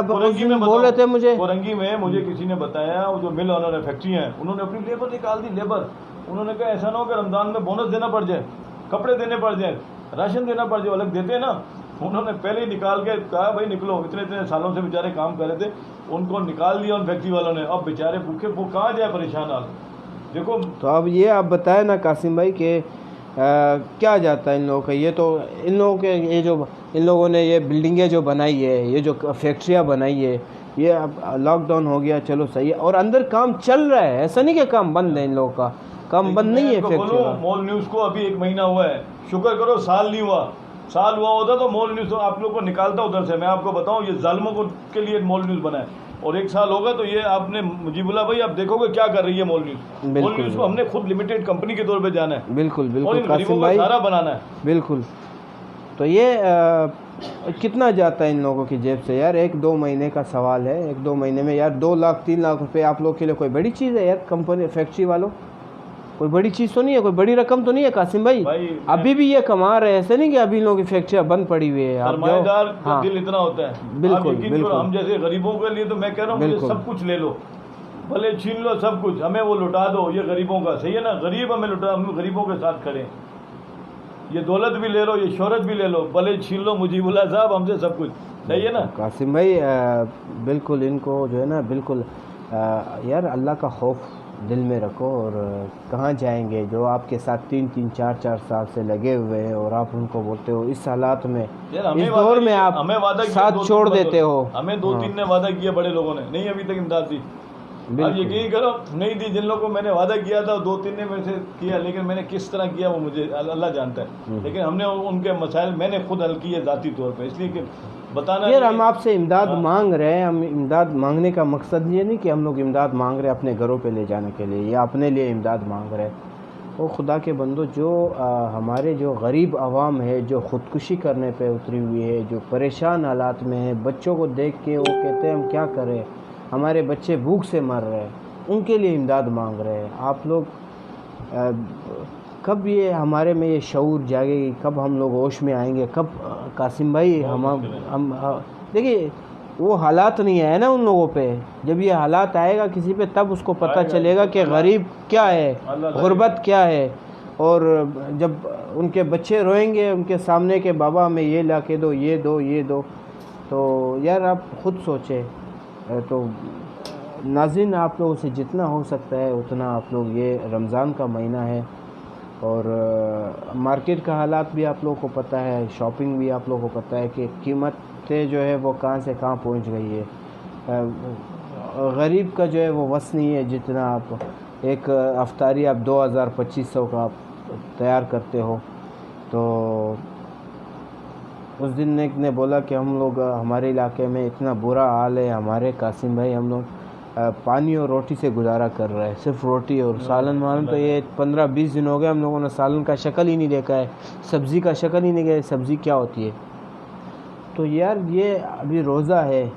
کورنگی میں بول رہے تھے کورنگی میں مجھے کسی نے بتایا, وہ جو مل آنر فیکٹری ہیں انہوں نے اپنی لیبر نکال دی, لیبر. انہوں نے کہا ایسا نہ ہو کہ رمضان میں بونس دینا پڑ جائے, کپڑے دینے پڑ جائیں, راشن دینا پڑ جائے, الگ دیتے ہیں نا. انہوں نے پہلے ہی نکال کے کہا بھائی نکلو, اتنے سالوں سے بیچارے کام کر رہے تھے, ان کو نکال دیا ان فیکٹری والوں نے. اب بیچارے بھوکے وہ کہاں جائے, پریشان حال. دیکھو تو اب یہ آپ بتائیں نا قاسم بھائی کہ کیا جاتا ہے ان لوگوں کا. یہ تو ان لوگوں کے یہ جو ان لوگوں نے یہ بلڈنگیں جو بنائی ہے, یہ جو فیکٹریاں بنائی ہے, یہ اب لاک ڈاؤن ہو گیا, چلو صحیح ہے, اور اندر کام چل رہا ہے, ایسا نہیں کہ کام بند ہے. ان لوگوں کا کام بند نہیں ہے. فیکٹری مول نیوز کو ابھی 1 مہینہ ہوا ہے, شکر کرو سال نہیں ہوا. سال ہوا ہوتا تو مول نیوز آپ لوگ کو نکالتا ادھر سے. میں آپ کو بتاؤں یہ ظالموں کے لیے مول نیوز بنا ہے, اور 1 سال ہوگا تو یہ آپ نے مجیب اللہ بھائی آپ دیکھو گے کیا کر رہی ہے مول نیوز. مول نیوز کو ہم نے خود لمیٹڈ کمپنی کے طور پہ جانا ہے. بالکل بالکل قاسم بھائی سارا بنانا ہے. بالکل. تو یہ کتنا جاتا ہے ان لوگوں کی جیب سے یار. 1-2 مہینے کا سوال ہے, 1-2 مہینے میں یار 2 لاکھ 3 لاکھ روپے آپ لوگ کے لیے کوئی بڑی چیز ہے یار. کمپنی فیکٹری والوں کوئی بڑی چیز تو نہیں ہے, کوئی بڑی رقم تو نہیں ہے قاسم بھائی. ابھی بھی یہ کما رہے ہیں, ایسے نہیں کہ ابھی ان لوگوں کی فیکٹریاں بند پڑی ہوئی ہے. سرمایہ دار کا دل اتنا ہوتا ہے. بالکل بالکل. ہم جیسے غریبوں کے لیے تو میں کہہ رہا ہوں مجھے سب کچھ لے لو, بھلے چھین لو سب کچھ, ہمیں وہ لٹا دو. یہ غریبوں کا صحیح ہے نا, غریب ہمیں لٹا, ہم غریبوں کے ساتھ کھڑے. یہ دولت بھی لے لو, یہ شہرت بھی لے لو, بھلے چھین لو مجیب اللہ صاحب ہم سے سب کچھ. صحیح ہے نا قاسم بھائی. بالکل ان کو جو ہے نا بالکل یار اللہ کا خوف دل میں رکھو. اور کہاں جائیں گے جو آپ کے ساتھ 3-3 4-4 سال سے لگے ہوئے ہیں, اور آپ ان کو بولتے ہو اس حالات میں, اس دور میں آپ ساتھ چھوڑ دیتے ہو. ہمیں 2-3 نے وعدہ کیا بڑے لوگوں نے, نہیں ابھی تک امداد دی. اب یقین کرو نہیں دی. جن لوگوں کو میں نے وعدہ کیا تھا 2-3 نے میرے سے کیا, لیکن میں نے کس طرح کیا وہ مجھے اللہ جانتا ہے. لیکن ہم نے ان کے مسائل میں نے خود حل کیے ذاتی طور پہ, اس لیے کہ بتانا یار ہم آپ سے امداد مانگ رہے ہیں. ہم امداد مانگنے کا مقصد یہ نہیں کہ ہم لوگ امداد مانگ رہے ہیں اپنے گھروں پہ لے جانے کے لیے, یا اپنے لیے امداد مانگ رہے ہیں. وہ خدا کے بندو جو ہمارے جو غریب عوام ہے, جو خودکشی کرنے پہ اتری ہوئی ہے, جو پریشان حالات میں ہے, بچوں کو دیکھ کے وہ کہتے ہیں ہم کیا کریں, ہمارے بچے بھوک سے مر رہے ہیں, ان کے لیے امداد مانگ رہے ہیں. آپ لوگ کب یہ ہمارے میں یہ شعور جاگے گی, کب ہم لوگ ہوش میں آئیں گے, کب قاسم بھائی ہم دیکھیے وہ حالات نہیں آئے نا ان لوگوں پہ. جب یہ حالات آئے گا کسی پہ تب اس کو پتہ چلے گا کہ غریب کیا ہے, غربت کیا ہے. اور جب ان کے بچے روئیں گے ان کے سامنے کہ بابا ہمیں یہ لا کے دو, یہ دو, یہ دو, تو یار آپ خود سوچیں. تو ناظرین آپ لوگوں سے جتنا ہو سکتا ہے اتنا آپ لوگ, یہ رمضان کا مہینہ ہے اور مارکیٹ کا حالات بھی آپ لوگوں کو پتہ ہے, شاپنگ بھی آپ لوگوں کو پتہ ہے کہ قیمتیں جو ہے وہ کہاں سے کہاں پہنچ گئی ہے. غریب کا جو ہے وہ وس نہیں ہے جتنا آپ ایک افطاری آپ 2000-2500 کا آپ تیار کرتے ہو. تو اس دن ایک نے بولا کہ ہم لوگ ہمارے علاقے میں اتنا برا حال ہے, ہمارے قاسم بھائی ہم لوگ پانی اور روٹی سے گزارا کر رہے ہیں, صرف روٹی اور سالن والن. تو یہ 15-20 دن ہو گئے ہم لوگوں نے سالن کا شکل ہی نہیں دیکھا ہے, سبزی کا شکل ہی نہیں دیکھا ہے, سبزی کیا ہوتی ہے. تو یار یہ ابھی روزہ ہے,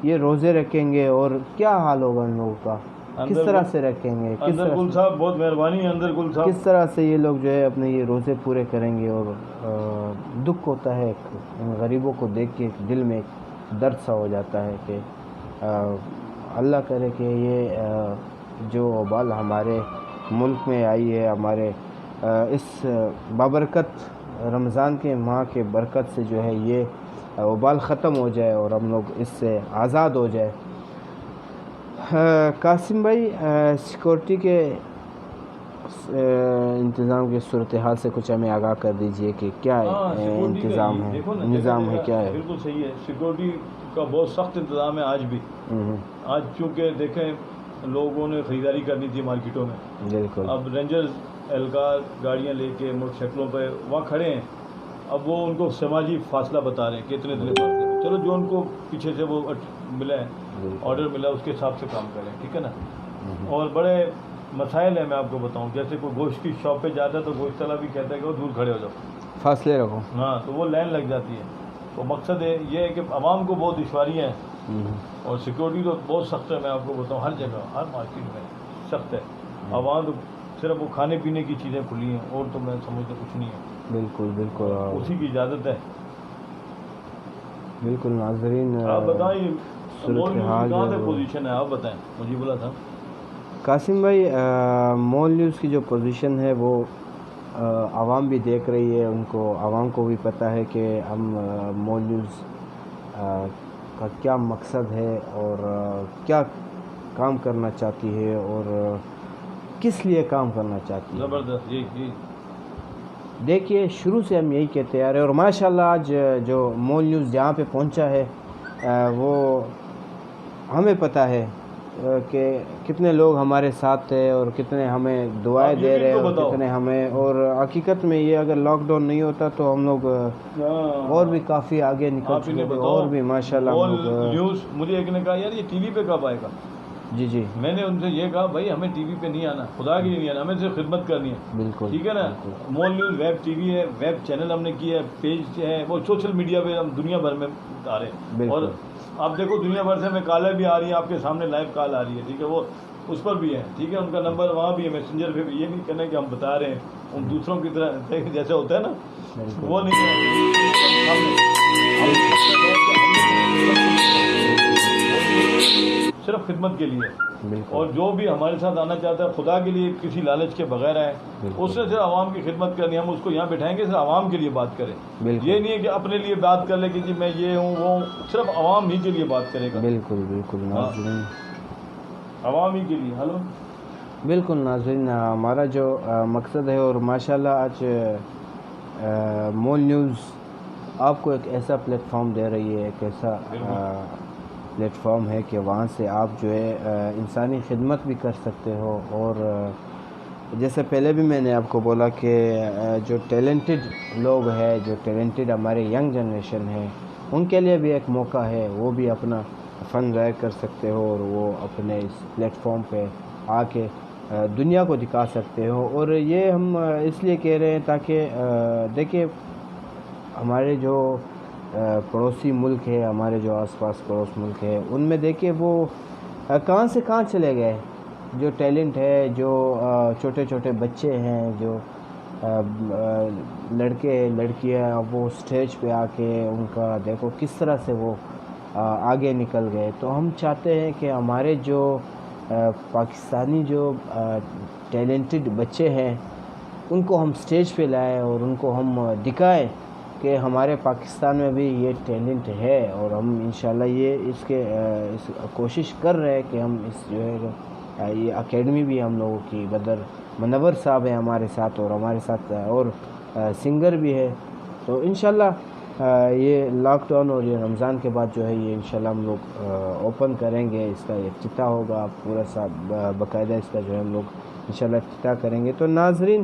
یہ روزے رکھیں گے اور کیا حال ہوگا ان لوگوں کا, کس طرح سے رکھیں گے, اندر گل صاحب بہت مہربانی ہے, اندر گل صاحب کس طرح سے یہ لوگ جو ہے اپنے یہ روزے پورے کریں گے. اور دکھ ہوتا ہے ان غریبوں کو دیکھ کے, دل میں ایک درد سا ہو جاتا ہے کہ اللہ کرے کہ یہ جو وبال ہمارے ملک میں آئی ہے, ہمارے اس بابرکت رمضان کے ماہ کے برکت سے جو ہے یہ وبال ختم ہو جائے اور ہم لوگ اس سے آزاد ہو جائے. قاسم بھائی سیکورٹی کے انتظام کی صورتحال سے کچھ ہمیں آگاہ کر دیجئے کہ کیا انتظام ہے, نظام ہے, کیا ہے. بالکل صحیح ہے, سیکورٹی کا بہت سخت انتظام ہے آج بھی. آج چونکہ دیکھیں لوگوں نے خریداری کرنی تھی مارکیٹوں میں, بالکل. اب رینجرز اہلکار گاڑیاں لے کے موٹر سائیکلوں پہ وہاں کھڑے ہیں. اب وہ ان کو سماجی فاصلہ بتا رہے ہیں کہ اتنے فاصلے. چلو جو ان کو پیچھے سے وہ ملا ہے, آرڈر ملا, اس کے حساب سے کام کریں, ٹھیک ہے نا. اور بڑے مسائل ہیں, میں آپ کو بتاؤں, جیسے کوئی گوشت کی شاپ پہ جاتا ہے تو گوشت والا بھی کہتا ہے کہ وہ دور کھڑے ہو جاؤ, فاصلے رکھو. ہاں, تو وہ لائن لگ جاتی ہے. تو مقصد یہ ہے کہ عوام کو بہت دشواریاں ہیں اور سیکورٹی تو بہت سخت ہے. میں آپ کو بتاؤں ہر جگہ, ہر مارکیٹ میں سخت ہے. عوام تو صرف وہ کھانے پینے کی چیزیں کھلی ہیں اور تو میں سمجھتا کچھ نہیں ہے. بالکل بالکل, اسی کی اجازت ہے. بالکل. ناظرین آپ بتائیں صورتحال کہاں سے پوزیشن ہے, آپ بتائیں. مجھے بولا تھا قاسم بھائی, مول نیوز کی جو پوزیشن ہے وہ عوام بھی دیکھ رہی ہے, ان کو عوام کو بھی پتہ ہے کہ ہم مول نیوز کا کیا مقصد ہے اور کیا کام کرنا چاہتی ہے اور کس لیے کام کرنا چاہتی ہے. زبردست. جی دیکھیے شروع سے ہم یہی کہتے آ رہے ہیں اور ماشاءاللہ آج جو مول نیوز جہاں پہ پہنچا ہے وہ ہمیں پتہ ہے کہ کتنے لوگ ہمارے ساتھ تھے اور کتنے ہمیں دعائیں دے رہے ہیں اور کتنے ہمیں, اور حقیقت میں یہ اگر لاک ڈاؤن نہیں ہوتا تو ہم لوگ اور بھی کافی آگے نکل چکے تھے اور بھی ماشاءاللہ ہم لوگ. نیوز مجھے ایک نے کہا یار یہ ٹی وی پہ کب آئے گا. جی میں نے ان سے یہ کہا بھائی ہمیں ٹی وی پہ نہیں آنا, خدا کے لیے نہیں آنا, ہمیں صرف خدمت کرنی ہے. بالکل, ٹھیک ہے نا. مول نیوز ویب ٹی وی ہے, ویب چینل ہم نے کیا ہے, پیج ہے, وہ سوشل میڈیا پہ ہم دنیا بھر میں آ رہے ہیں. اور آپ دیکھو دنیا بھر سے ہمیں کالیں بھی آ رہی ہیں, آپ کے سامنے لائیو کال آ رہی ہے, ٹھیک ہے, وہ اس پر بھی ہے, ٹھیک ہے, ان کا نمبر وہاں بھی ہے, میسنجر پہ بھی. یہ نہیں کہنا کہ ہم بتا رہے ہیں ان دوسروں کی طرح جیسے ہوتا ہے نا, وہ نہیں صرف خدمت کے لیے. اور جو بھی ہمارے ساتھ آنا چاہتا ہے خدا کے لیے کسی لالچ کے بغیر آئے, اس نے صرف عوام کی خدمت کرنی. ہم اس کو یہاں بٹھائیں گے صرف عوام کے لیے بات کریں. یہ نہیں ہے کہ اپنے لیے بات کر لے کہ جی میں یہ ہوں وہ ہوں, صرف عوام ہی کے لیے بات کرے گا. بالکل بالکل ناظرین, عوام ہی کے لیے. ہلو بالکل ناظرین, ہمارا جو مقصد ہے, اور ماشاءاللہ آج مول نیوز آپ کو ایک ایسا پلیٹ فارم دے رہی ہے, ایک ایسا پلیٹ فارم ہے کہ وہاں سے آپ جو ہے انسانی خدمت بھی کر سکتے ہو. اور جیسے پہلے بھی میں نے آپ کو بولا کہ جو ٹیلنٹڈ لوگ ہیں, جو ٹیلنٹڈ ہمارے ینگ جنریشن ہے, ان کے لیے بھی ایک موقع ہے, وہ بھی اپنا فن ظاہر کر سکتے ہو اور وہ اپنے اس پلیٹ فارم پہ آ کے دنیا کو دکھا سکتے ہو. اور یہ ہم اس لیے کہہ رہے ہیں تاکہ دیکھیں ہمارے جو پڑوسی ملک ہے, ہمارے جو آس پاس پڑوس ملک ہے, ان میں دیکھیں وہ کہاں سے کہاں چلے گئے. جو ٹیلنٹ ہے, جو چھوٹے چھوٹے بچے ہیں, جو لڑکے لڑکیاں, وہ اسٹیج پہ آ کے ان کا دیکھو کس طرح سے وہ آگے نکل گئے. تو ہم چاہتے ہیں کہ ہمارے جو پاکستانی جو ٹیلنٹڈ بچے ہیں ان کو ہم سٹیج پہ لائیں اور ان کو ہم دکھائیں کہ ہمارے پاکستان میں بھی یہ ٹیلنٹ ہے. اور ہم انشاءاللہ اس کوشش کر رہے ہیں کہ ہم اس جو ہے یہ اکیڈمی بھی ہم لوگوں کی بدر منور صاحب ہیں ہمارے ساتھ، اور ہمارے ساتھ اور سنگر بھی ہے. تو انشاءاللہ یہ لاک ڈاؤن اور یہ رمضان کے بعد جو ہے یہ انشاءاللہ ہم لوگ اوپن کریں گے. اس کا افتتاح ہوگا پورا ساتھ باقاعدہ اس کا جو ہے ہم لوگ انشاءاللہ افتتاح کریں گے. تو ناظرین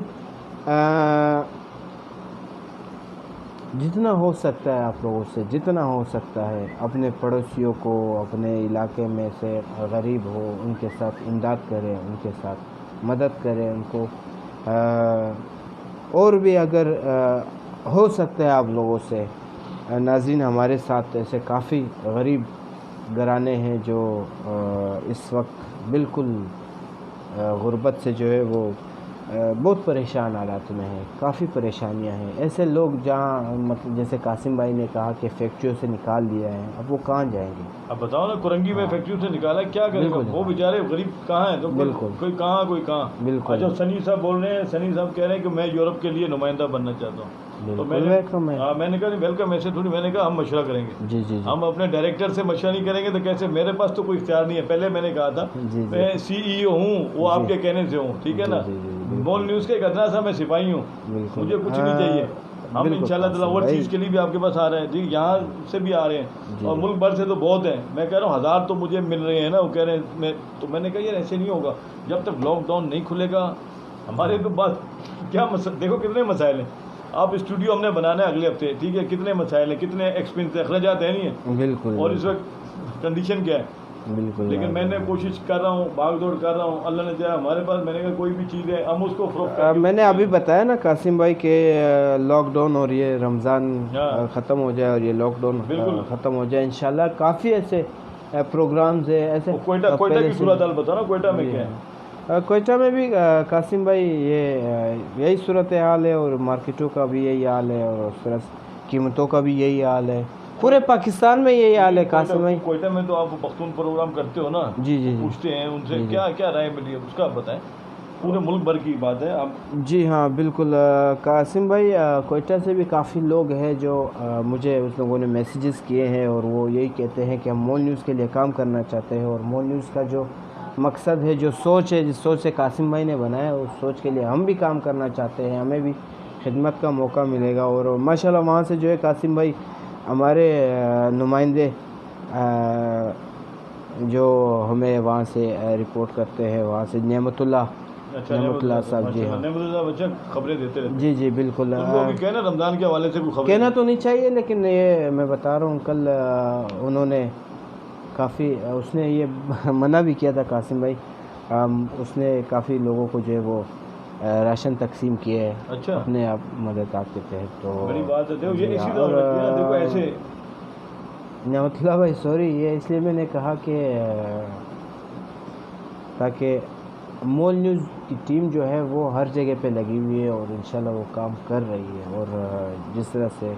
جتنا ہو سکتا ہے آپ لوگوں سے، جتنا ہو سکتا ہے اپنے پڑوسیوں کو، اپنے علاقے میں سے غریب ہو ان کے ساتھ امداد کریں، ان کے ساتھ مدد کریں ان کو. اور بھی اگر ہو سکتا ہے آپ لوگوں سے ناظرین، ہمارے ساتھ ایسے کافی غریب گھرانے ہیں جو اس وقت بالکل غربت سے جو ہے وہ بہت پریشان حالات میں ہیں، کافی پریشانیاں ہیں. ایسے لوگ جہاں مطلب جیسے قاسم بھائی نے کہا کہ فیکٹریوں سے نکال دیا ہے، اب وہ کہاں جائیں گے؟ اب بتاؤ نا، کرنگی میں فیکٹریوں سے نکالا کیا کرے گا وہ بیچارے غریب کہاں ہیں؟ تو کوئی کہاں کوئی کہاں. بالکل. اچھا سنی صاحب بول رہے ہیں، سنی صاحب کہہ رہے ہیں کہ میں یورپ کے لیے نمائندہ بننا چاہتا ہوں. تو میں نے کہا نہیں ویلکم، ایسے تھوڑی. میں نے کہا ہم مشورہ کریں گے. جی جی ہم اپنے ڈائریکٹر سے مشورہ نہیں کریں گے تو کیسے؟ میرے پاس تو کوئی اختیار نہیں ہے. پہلے میں نے کہا تھا میں CEO ہوں، وہ آپ کے کہنے سے ہوں، ٹھیک ہے نا. مول نیوز کے ادنا سا میں سپاہی ہوں، مجھے کچھ نہیں چاہیے. ہم انشاءاللہ تعالیٰ اور چیز کے لیے بھی آپ کے پاس آ رہے ہیں. جی یہاں سے بھی آ رہے ہیں اور ملک بھر سے تو بہت ہیں. میں کہہ رہا ہوں 1000 تو مجھے مل رہے ہیں نا. وہ کہہ رہے ہیں تو میں نے کہا یار ایسے نہیں ہوگا جب تک لاک ڈاؤن نہیں کھلے گا. ہمارے تو بات کیا دیکھو کتنے مسائل ہیں. آپ اسٹوڈیو ہم نے بنانا ہے اگلے ہفتے، ٹھیک ہے. کتنے مسائل ہیں، کتنے ایکسپینس اخراجات ہیں، نہیں ہیں. بالکل. اور اس وقت کنڈیشن کیا ہے. بالکل. لیکن میں نے کوشش کر رہا ہوں، بھاگ دوڑ کر رہا ہوں. اللہ نے چاہا ہمارے پاس میں نے کہا کوئی بھی چیز ہے ہم اس کو فروخت. میں نے ابھی بتایا نا قاسم بھائی کہ لاک ڈاؤن اور یہ رمضان ختم ہو جائے اور یہ لاک ڈاؤن ختم ہو جائے انشاءاللہ. کافی ایسے پروگرامز ہیں ایسے. کوئٹہ کی صورت حال بتاؤ نا، کوئٹہ میں کیا ہے؟ کوئٹہ میں بھی قاسم بھائی یہی صورت حال ہے، اور مارکیٹوں کا بھی یہی حال ہے، اور اس طرح قیمتوں کا بھی یہی حال ہے. پورے پاکستان میں یہی حال ہے قاسم بھائی. کوئٹہ میں تو آپ پختون پروگرام کرتے ہو نا. جی جی. پوچھتے ہیں ان سے کیا کیا رائے ملی ہے اس کا بتائیں. پورے ملک بھر کی بات ہے. آپ جی ہاں بالکل. قاسم بھائی کوئٹہ سے بھی کافی لوگ ہیں جو مجھے اس لوگوں نے میسیجز کیے ہیں، اور وہ یہی کہتے ہیں کہ ہم مول نیوز کے لیے کام کرنا چاہتے ہیں. اور مول نیوز کا جو مقصد ہے، جو سوچ ہے، جس سوچ سے قاسم بھائی نے بنایا، اس سوچ کے لیے ہم بھی کام کرنا چاہتے ہیں. ہمیں بھی خدمت کا موقع ملے گا. اور ماشاءاللہ وہاں سے جو ہے قاسم بھائی ہمارے نمائندے جو ہمیں وہاں سے رپورٹ کرتے ہیں، وہاں سے نعمت اللہ صاحب. جی ہاں خبریں دیتے رہتے. جی جی بالکل. کہنا رمضان کے حوالے سے کوئی کہنا تو نہیں چاہیے، لیکن یہ میں بتا رہا ہوں کل انہوں نے کافی اس نے یہ منع بھی کیا تھا قاسم بھائی. اس نے کافی لوگوں کو جو ہے وہ راشن تقسیم کیے ہے. اچھا. اپنے آپ مدد آپ کے تحت. تو بڑی بات ہے. یہ اسی طرح دیکھو ایسے نعمت اللہ بھائی سوری، یہ اس لیے میں نے کہا کہ تاکہ مول نیوز کی ٹیم جو ہے وہ ہر جگہ پہ لگی ہوئی ہے، اور انشاءاللہ وہ کام کر رہی ہے. اور جس طرح سے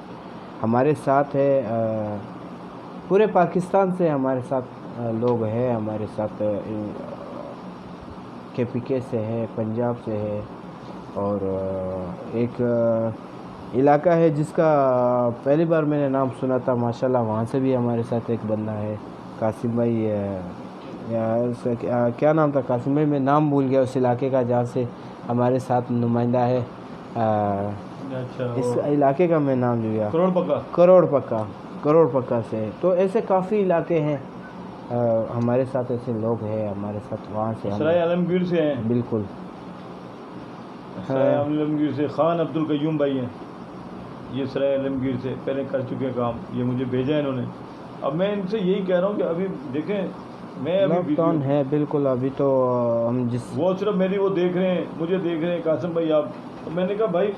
ہمارے ساتھ ہے، پورے پاکستان سے ہمارے ساتھ لوگ ہیں. ہمارے ساتھ KPK سے ہے، پنجاب سے ہے، اور ایک علاقہ ہے جس کا پہلی بار میں نے نام سنا تھا ماشاءاللہ، وہاں سے بھی ہمارے ساتھ ایک بندہ ہے قاسم بھائی. کیا نام تھا قاسم بھائی؟ میں نام بھول گیا اس علاقے کا جہاں سے ہمارے ساتھ نمائندہ ہے. اس علاقے کا میں نام جو گیا، کروڑ پکا سے. تو ایسے کافی علاقے ہیں ہمارے ساتھ، ایسے لوگ ہیں ہمارے ساتھ وہاں سے. سرائے عالمگیر سے ہیں. بالکل. سرائے عالمگیر سے خان عبد القیوم بھائی ہیں. یہ سرائے عالمگیر سے پہلے کر چکے کام، یہ مجھے بھیجا ہے انہوں نے. اب میں ان سے یہی کہہ رہا ہوں کہ ابھی دیکھیں میں ابھی لاک ہے بالکل. ابھی تو ہم وہ صرف میری وہ دیکھ رہے ہیں، مجھے دیکھ رہے ہیں قاسم بھائی آپ. میں نے کہا بھائی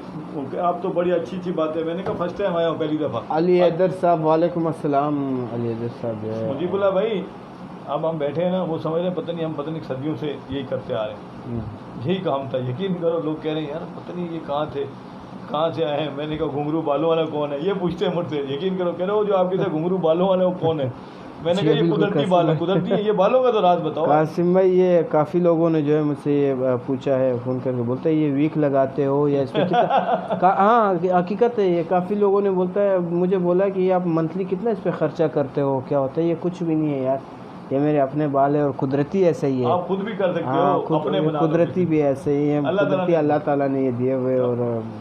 آپ تو بڑی اچھی بات ہے. میں نے کہا فرسٹ ٹائم آیا ہوں، پہلی دفعہ. علی حیدر صاحب وعلیکم السلام. علی حیدر صاحب مجھے بولا بھائی اب ہم بیٹھے ہیں نا، وہ سمجھ رہے ہیں ہم پتہ نہیں صدیوں سے یہی کرتے آ رہے ہیں. یہی کام تھا. یقین کرو لوگ کہہ رہے ہیں یار پتہ نہیں یہ کہاں تھے، کہاں سے آئے ہیں. میں نے کہا گھنگرو بالوں والا کون ہے، یہ پوچھتے ہیں مجھ سے. یقین کرو کہہ رہے ہو جو آپ کے ساتھ گھنگرو بالوں والا وہ کون ہے. میں نے کہا یہ قدرتی بال ہے، قدرتی ہے یہ بالوں کا تو راز بتاؤ۔ قاسم بھائی یہ کافی لوگوں نے جو ہے مجھ سے یہ پوچھا ہے فون کر کے، بولتا ہے یہ ویک لگاتے ہو یا اس پہ کتنا ہاں حقیقت ہے، یہ کافی لوگوں نے بولتا ہے، مجھے بولا کہ یہ آپ منتھلی کتنا اس پہ خرچہ کرتے ہو، کیا ہوتا ہے؟ یہ کچھ بھی نہیں ہے یار، یہ میرے اپنے بال ہے اور قدرتی ایسا ہی ہے، آپ خود بھی کر سکتے ہو، اپنے بنا لو۔ قدرتی بھی ایسے ہی ہے، قدرتی اللہ تعالیٰ نے یہ دیے ہوئے، اور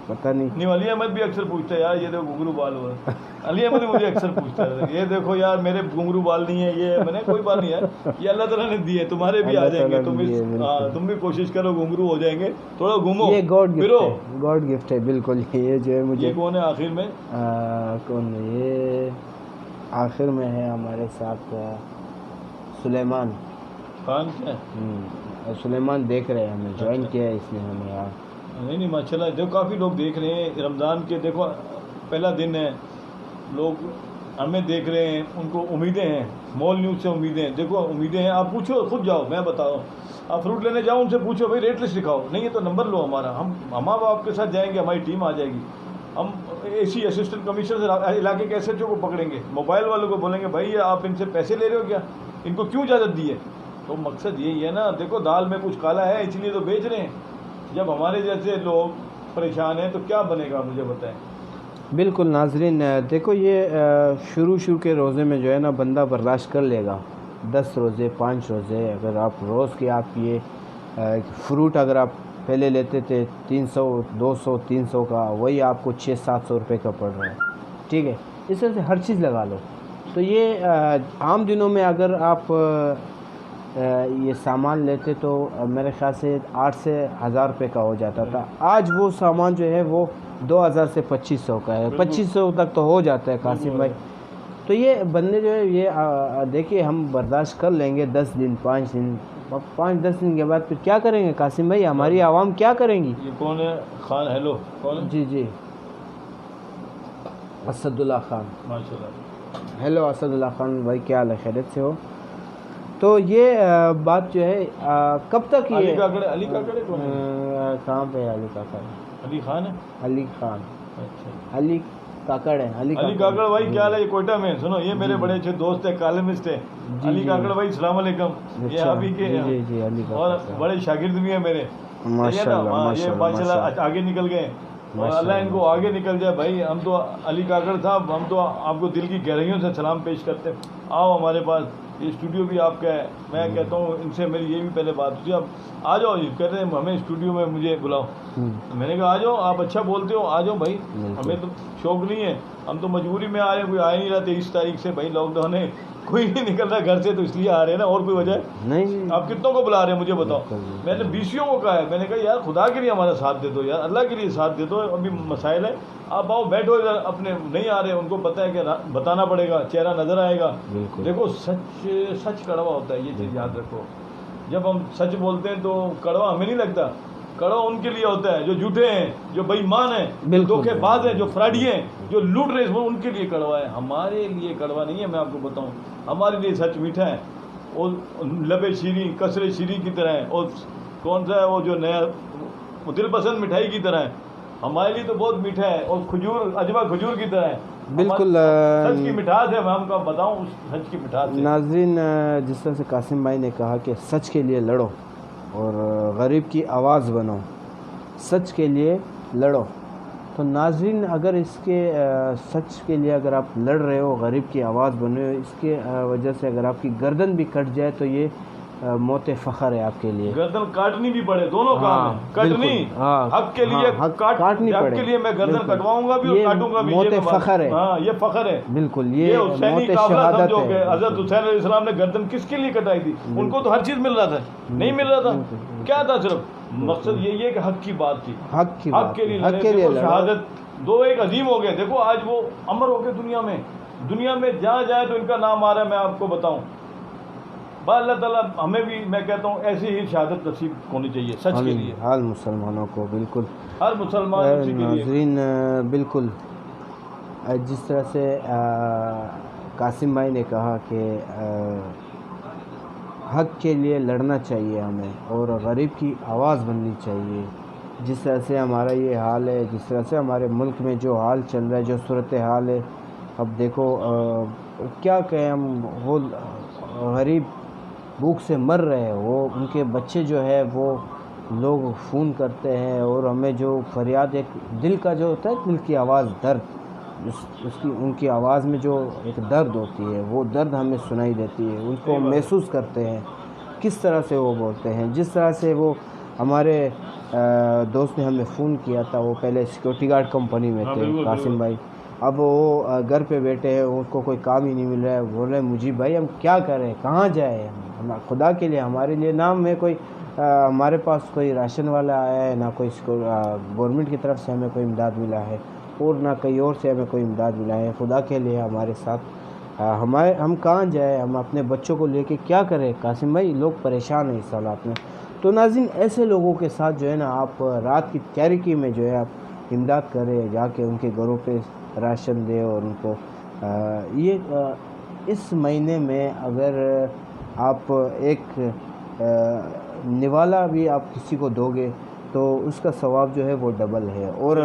پتہ نہیں علی احمد بھی اکثر پوچھتا ہے یار یہ دیکھو گھنگرو بال ہوا ہے، علی احمد مجھے اکثر پوچھتا ہے یہ دیکھو یار میرے گھنگرو بال نہیں ہے، یہ میں نے کوئی بات نہیں ہے، یہ اللہ تعالیٰ نے دیے، تمہارے بھی آ جائیں گے، تم بھی کوشش کرو گھنگرو ہو جائیں گے، تھوڑا گھومو، یہ گاڈ گفٹ ہے بالکل۔ یہ جو ہے مجھے، یہ کون ہے آخر میں؟ کون ہے یہ آخر میں ہے ہمارے ساتھ؟ سلیمان خان کیا؟ سلیمان دیکھ رہے ہیں، ہمیں جوائن کیا ہے اس نے ہمیں یار۔ نہیں ماشاء اللہ، دیکھو کافی لوگ دیکھ رہے ہیں رمضان کے، دیکھو پہلا دن ہے، لوگ ہمیں دیکھ رہے ہیں، ان کو امیدیں ہیں، مول نیوز سے امیدیں ہیں، دیکھو امیدیں ہیں، آپ پوچھو خود جاؤ، میں بتاؤ، آپ فروٹ لینے جاؤ ان سے پوچھو بھائی ریٹ لسٹ دکھاؤ، نہیں ہے تو نمبر لو ہمارا، ہم آپ کے ساتھ جائیں گے، ہماری ٹیم آ جائے گی، ہم اسی اسسٹنٹ کمشنر سے علاقے کے ایس ایچ او کو پکڑیں گے، موبائل والوں کو بولیں گے بھائی آپ ان سے پیسے لے رہے ہو کیا، ان کو کیوں اجازت دی ہے؟ تو مقصد یہی ہے نا، دیکھو دال میں کچھ کالا ہے اس لیے تو بیچ رہے ہیں، جب ہمارے جیسے لوگ پریشان ہیں تو کیا بنے گا مجھے بتائیں۔ بالکل ناظرین، دیکھو یہ شروع کے روزے میں جو ہے نا بندہ برداشت کر لے گا، 10 روزے 5 روزے، اگر آپ روز کے آپ یہ فروٹ اگر آپ پہلے لیتے تھے 300 200 300 کا، وہی آپ کو 600-700 روپے کا پڑ رہا ہے، ٹھیک ہے؟ اس طرح سے ہر چیز لگا لو، تو یہ عام دنوں میں اگر آپ یہ سامان لیتے تو میرے خیال سے 800 سے 1000 روپے کا ہو جاتا تھا، آج وہ سامان جو ہے وہ 2000 سے 2500 کا ہے، 2500 تک تو ہو جاتا ہے قاسم بھائی۔ تو یہ بندے جو ہے یہ دیکھیے ہم برداشت کر لیں گے 10 دن 5 دن، 5-10 دن کے بعد پھر کیا کریں گے قاسم بھائی؟ ہماری عوام کیا کریں گی؟ یہ کون ہے؟ خان، ہیلو کون ہے؟ جی اسد اللہ خان، ماشاء اللہ، ہیلو اسد اللہ خان بھائی، کیا حال ہے؟ خیریت سے ہو؟ تو یہ بات جو ہے کب تک یہ علی کاکڑ کون ہے؟ کہاں پہ علی کاکڑ؟ علی خان ہے؟ علی خان، اچھا علی کاکڑ ہے، علی کاکڑ بھائی کیا حال ہے؟ یہ کوئٹہ میں، سنو یہ میرے بڑے اچھے دوست ہیں، کالمسٹ ہیں، علی کاکڑ بھائی السلام علیکم، یہ آپ ہی کے جی علی کاکڑ اور بڑے شاگرد بھی ہیں میرے، ماشاءاللہ یہ ماشاءاللہ آگے نکل گئے، اور اللہ ان کو آگے نکل جائے بھائی۔ ہم تو علی کاکڑ صاحب، ہم تو آپ کو دل کی گہرائیوں سے سلام پیش کرتے ہیں، آؤ ہمارے پاس، یہ اسٹوڈیو بھی آپ کا ہے، میں کہتا ہوں ان سے میری یہ بھی پہلے بات ہوتی ہے، اب آ جاؤ، یہ کہتے ہیں ہمیں اسٹوڈیو میں مجھے بلاؤ، میں نے کہا آ جاؤ، آپ اچھا بولتے ہو، آ جاؤ بھائی، ہمیں تو شوق نہیں ہے، ہم تو مجبوری میں آ رہے ہیں، کوئی آ نہیں رہا 23 تاریخ سے بھائی، لاک ڈاؤن ہے، کوئی نہیں نکل رہا گھر سے، تو اس لیے آ رہے ہیں نا، اور کوئی وجہ ہے؟ نہیں، آپ کتنوں کو بلا رہے ہیں مجھے بتاؤ؟ میں نے بیسیوں کو کہا ہے، میں نے کہا یار خدا کے لیے ہمارا ساتھ دے دو یار، اللہ کے لیے ساتھ دے دو، ابھی مسائل ہے، آپ آؤ بیٹھو ادھر، اپنے نہیں آ رہے ان کو پتہ ہے کہ بتانا پڑے گا، چہرہ نظر آئے گا، دیکھو سچ کڑوا ہوتا ہے، یہ چیز یاد رکھو، جب ہم سچ بولتے ہیں تو کڑوا ہمیں نہیں لگتا، کڑوا ان کے لیے ہوتا ہے جو جھوٹے ہیں، جو بے ایمان ہیں، جو دھوکے باز ہیں، جو فراڈی ہیں، جو لوٹ رہے ہیں، ان کے لیے کڑوا ہے، ہمارے لیے کڑوا نہیں ہے، میں آپ کو بتاؤں، ہمارے لیے سچ میٹھا ہے، اور لبے شیریں کسرے شیریں کی طرح ہے، اور کون سا ہے وہ جو نیا دل پسند مٹھائی کی طرح ہے، ہمارے لیے تو بہت میٹھا ہے، اور کھجور اجوا کھجور کی طرح ہے، بالکل سچ کی مٹھاس ہے، میں ہم کو بتاؤں اس سچ کی مٹھاس ہے۔ ناظرین، جس طرح سے قاسم بھائی نے کہا کہ سچ کے لیے لڑو اور غریب کی آواز بنو، سچ کے لیے لڑو، تو ناظرین اگر اس کے سچ کے لیے اگر آپ لڑ رہے ہو، غریب کی آواز بنے، اس کے وجہ سے اگر آپ کی گردن بھی کٹ جائے تو یہ موت فخر ہے آپ کے لیے، گردن کاٹنی بھی پڑے، دونوں کام ہیں، کٹنی حق کے لیے، کاٹنی حق پڑے، کے لیے میں گردن کٹواؤں گا بھی اور کاٹوں گا بھی، موت فخر ہے، ہاں یہ فخر ہے، بالکل یہ یہ حسینی موت قافلہ شہادت سمجھو کہ ہے۔ حضرت حسین علیہ السلام نے گردن کس کے لیے کٹائی تھی؟ ان کو تو ہر چیز مل رہا تھا، نہیں مل رہا تھا، کیا تھا؟ صرف مقصد یہی ہے کہ حق کی بات تھی، حق کے لیے لڑے، شہادت دو ایک عظیم ہو گئے، دیکھو آج وہ امر ہو گئے دنیا میں جہاں جائے تو ان کا نام آ رہا ہے، میں آپ کو بتاؤں، اللہ تعالیٰ ہمیں بھی، میں کہتا ہوں ایسی ہی شہادت نصیب ہونی چاہیے سچ کے لیے، ہر مسلمانوں کو، بالکل ہر مسلمان اسی کے لیے۔ ناظرین بالکل جس طرح سے قاسم بھائی نے کہا کہ حق کے لیے لڑنا چاہیے ہمیں اور غریب کی آواز بننی چاہیے، جس طرح سے ہمارا یہ حال ہے، جس طرح سے ہمارے ملک میں جو حال چل رہا ہے، جو صورتحال ہے، اب دیکھو کیا کہیں ہم، وہ غریب بھوک سے مر رہے ہیں، وہ ان کے بچے جو ہے وہ لوگ فون کرتے ہیں، اور ہمیں جو فریاد ایک دل کا جو ہوتا ہے، دل کی آواز، درد، اس کی ان کی آواز میں جو ایک درد ہوتی ہے، وہ درد ہمیں سنائی دیتی ہے، ان کو محسوس کرتے ہیں کس طرح سے وہ بولتے ہیں. جس طرح سے وہ ہمارے دوست نے ہمیں فون کیا تھا، وہ پہلے سیکورٹی گارڈ کمپنی میں تھے قاسم بھائی، اب وہ گھر پہ بیٹھے ہیں، ان کو کوئی کام ہی نہیں مل رہا ہے. بول رہے ہیں مجیب بھائی ہم کیا کریں، کہاں جائیں، خدا کے لیے ہمارے لیے نام میں کوئی ہمارے پاس کوئی راشن والا آیا ہے، نہ کوئی گورنمنٹ کی طرف سے ہمیں کوئی امداد ملا ہے، اور نہ کہیں اور سے ہمیں کوئی امداد ملا ہے. خدا کے لیے ہمارے ساتھ ہم کہاں جائیں، ہم اپنے بچوں کو لے کے کیا کریں قاسم بھائی، لوگ پریشان ہیں اس حالات میں. تو ناظرین ایسے لوگوں کے ساتھ جو ہے نا آپ رات کی تاریکی میں جو ہے آپ امداد کریں، جا کے ان کے گھروں پہ راشن دیں، اور ان کو یہ اس مہینے میں اگر آپ ایک نوالا بھی آپ کسی کو دو گے تو اس کا ثواب جو ہے وہ ڈبل ہے، اور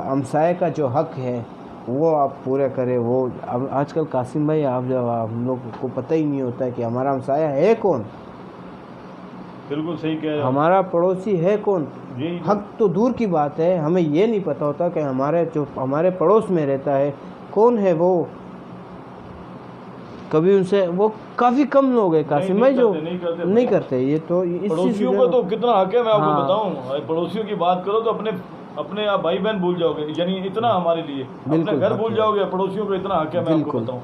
ہمسائے کا جو حق ہے وہ آپ پورا کریں. وہ آج کل قاسم بھائی آپ جب ہم لوگ کو پتہ ہی نہیں ہوتا ہے کہ ہمارا ہمسایہ ہے کون، بالکل صحیح کہہ رہے ہیں، ہمارا پڑوسی ہے کون. حق تو دور کی بات ہے، ہمیں یہ نہیں پتہ ہوتا کہ ہمارے پڑوس میں رہتا ہے کون ہے وہ. کبھی ان سے وہ کافی کم لوگ ہیں قاسم بھائی جو نہیں کرتے. یہ تو پڑوسیوں کا تو کتنا حق ہے، میں آپ کو بتاؤں، پڑوسیوں کی بات کرو تو اپنے آپ بھائی بہن بھول جاؤ گے، یعنی اتنا ہمارے لیے اپنے گھر بھول جاؤ گے، پڑوسیوں کو اتنا حق ہے، میں آپ کو بتاؤں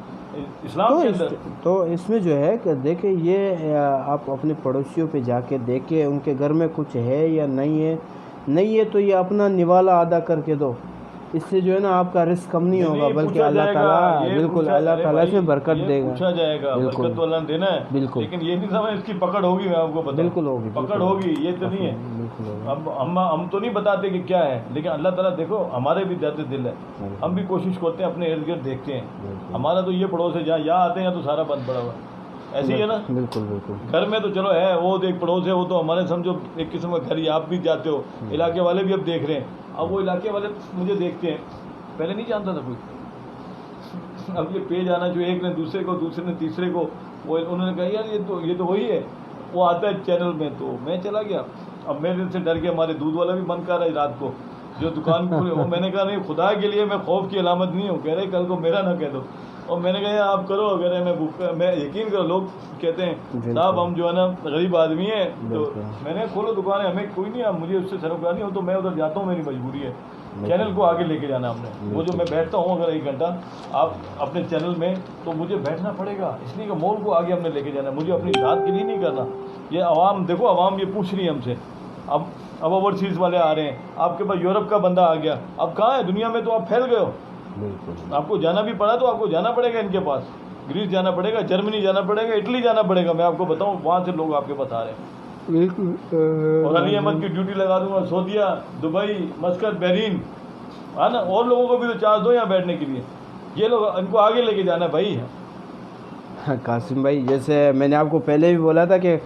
اسلام کے اندر. تو اس میں جو ہے کہ دیکھیں یہ آپ اپنے پڑوسیوں پہ جا کے دیکھیں ان کے گھر میں کچھ ہے یا نہیں ہے تو یہ اپنا نوالا ادا کر کے دو. اس سے جو ہے نا آپ کا رزق کم نہیں ہوگا، بلکہ اللہ تعالیٰ بالکل اللہ تعالیٰ سے برکت دے گا. پوچھا جائے گا، برکت تو اللہ نے دینا ہے، لیکن یہ نہیں سمجھ اس کی پکڑ ہوگی، میں آپ کو بتاؤں بالکل ہوگی، پکڑ ہوگی، یہ تو نہیں ہے. اب ہم تو نہیں بتاتے کہ کیا ہے، لیکن اللہ تعالیٰ دیکھو ہمارے بھی درد دل ہے، ہم بھی کوشش کرتے ہیں، اپنے ارد گرد دیکھتے ہیں. ہمارا تو یہ پڑوس ہے جہاں یہاں آتے ہیں تو سارا بند پڑا ہوا، ایسے ہی ہے نا. بالکل بالکل. گھر میں تو چلو ہے، وہ ایک پڑوس ہے، وہ تو ہمارے سمجھو ایک قسم کا گھر ہی، آپ بھی جاتے ہو، علاقے والے بھی اب دیکھ رہے ہیں. اب وہ علاقے والے مجھے دیکھتے ہیں، پہلے نہیں جانتا تھا کوئی، اب یہ پیج آنا جو ایک نے دوسرے کو، دوسرے نے تیسرے کو، وہ انہوں نے کہا یار یہ تو وہی ہے. وہ آتا ہے چینل میں، تو میں چلا گیا. اب میرے سے ڈر کے ہمارے دودھ والا بھی بند کر رہا ہے رات کو، جو دکان کھولے، وہ میں نے کہا نہیں خدا کے لیے میں خوف کی علامت نہیں ہوں، کہہ رہے کل کو میرا نہ کہہ دو. اور میں نے کہا یار آپ کرو، اگر میں یقین کرو، لوگ کہتے ہیں صاحب ہم جو ہے نا غریب آدمی ہیں، تو میں نے کھولو دکان ہے، ہمیں کوئی نہیں، مجھے اس سے سروکار نہیں ہو تو میں ادھر جاتا ہوں، میری مجبوری ہے. چینل کو آگے لے کے جانا ہم نے. وہ جو میں بیٹھتا ہوں اگر 1 گھنٹہ آپ اپنے چینل میں، تو مجھے بیٹھنا پڑے گا، اس لیے کہ مول کو آگے ہم نے لے کے جانا ہے، مجھے اپنی ذات کے لیے نہیں کرنا. یہ عوام دیکھو، عوام یہ پوچھ رہی ہے ہم سے، اب اوورسیز والے آ رہے ہیں، آپ کے پاس یورپ کا بندہ آ گیا، اب کہاں ہے دنیا میں، تو آپ پھیل گئے ہو. آپ کو جانا بھی پڑا تو آپ کو جانا پڑے گا ان کے پاس، گریس جانا پڑے گا، جرمنی جانا پڑے گا، اٹلی جانا پڑے گا. میں آپ کو بتاؤں وہاں سے لوگ آپ کے پاس آ رہے ہیں. اور علی احمد کی ڈیوٹی لگا دوں گا، سعودیہ، دبئی، مسقط، بحرین، ہے نا، اور لوگوں کو بھی تو چارج دو یہاں بیٹھنے کے لیے. یہ لوگ ان کو آگے لے کے جانا ہے بھائی. قاسم بھائی جیسے میں نے آپ کو پہلے بھی بولا تھا کہ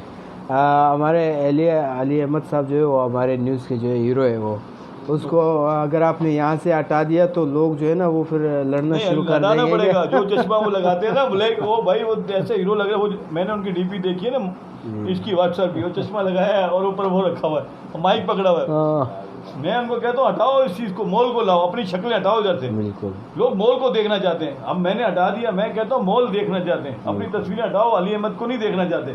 ہمارے علی احمد صاحب جو ہے وہ ہمارے نیوز کے جو ہے ہیرو ہے، وہ اس کو اگر آپ نے یہاں سے ہٹا دیا تو لوگ جو ہے نا وہ پھر لڑنا شروع کر دیں گے. پڑے گا جو چشمہ وہ لگاتے ہیں نا بلیک، وہ بھائی وہ ایسے ہیرو لگ رہے. وہ میں نے ان کی ڈی پی دیکھی ہے نا اس کی واٹس ایپ کی، وہ چشمہ لگایا ہے اور اوپر وہ رکھا ہوا ہے، مائک پکڑا ہوا ہے. میں ان کو کہتا ہوں ہٹاؤ اس چیز کو، مول کو لاؤ، اپنی شکلیں ہٹاؤ ادھر سے. لوگ مول کو دیکھنا چاہتے ہیں، اب میں نے ہٹا دیا، میں کہتا ہوں مول دیکھنا چاہتے ہیں، اپنی تصویریں ہٹاؤ، علی احمد کو نہیں دیکھنا چاہتے.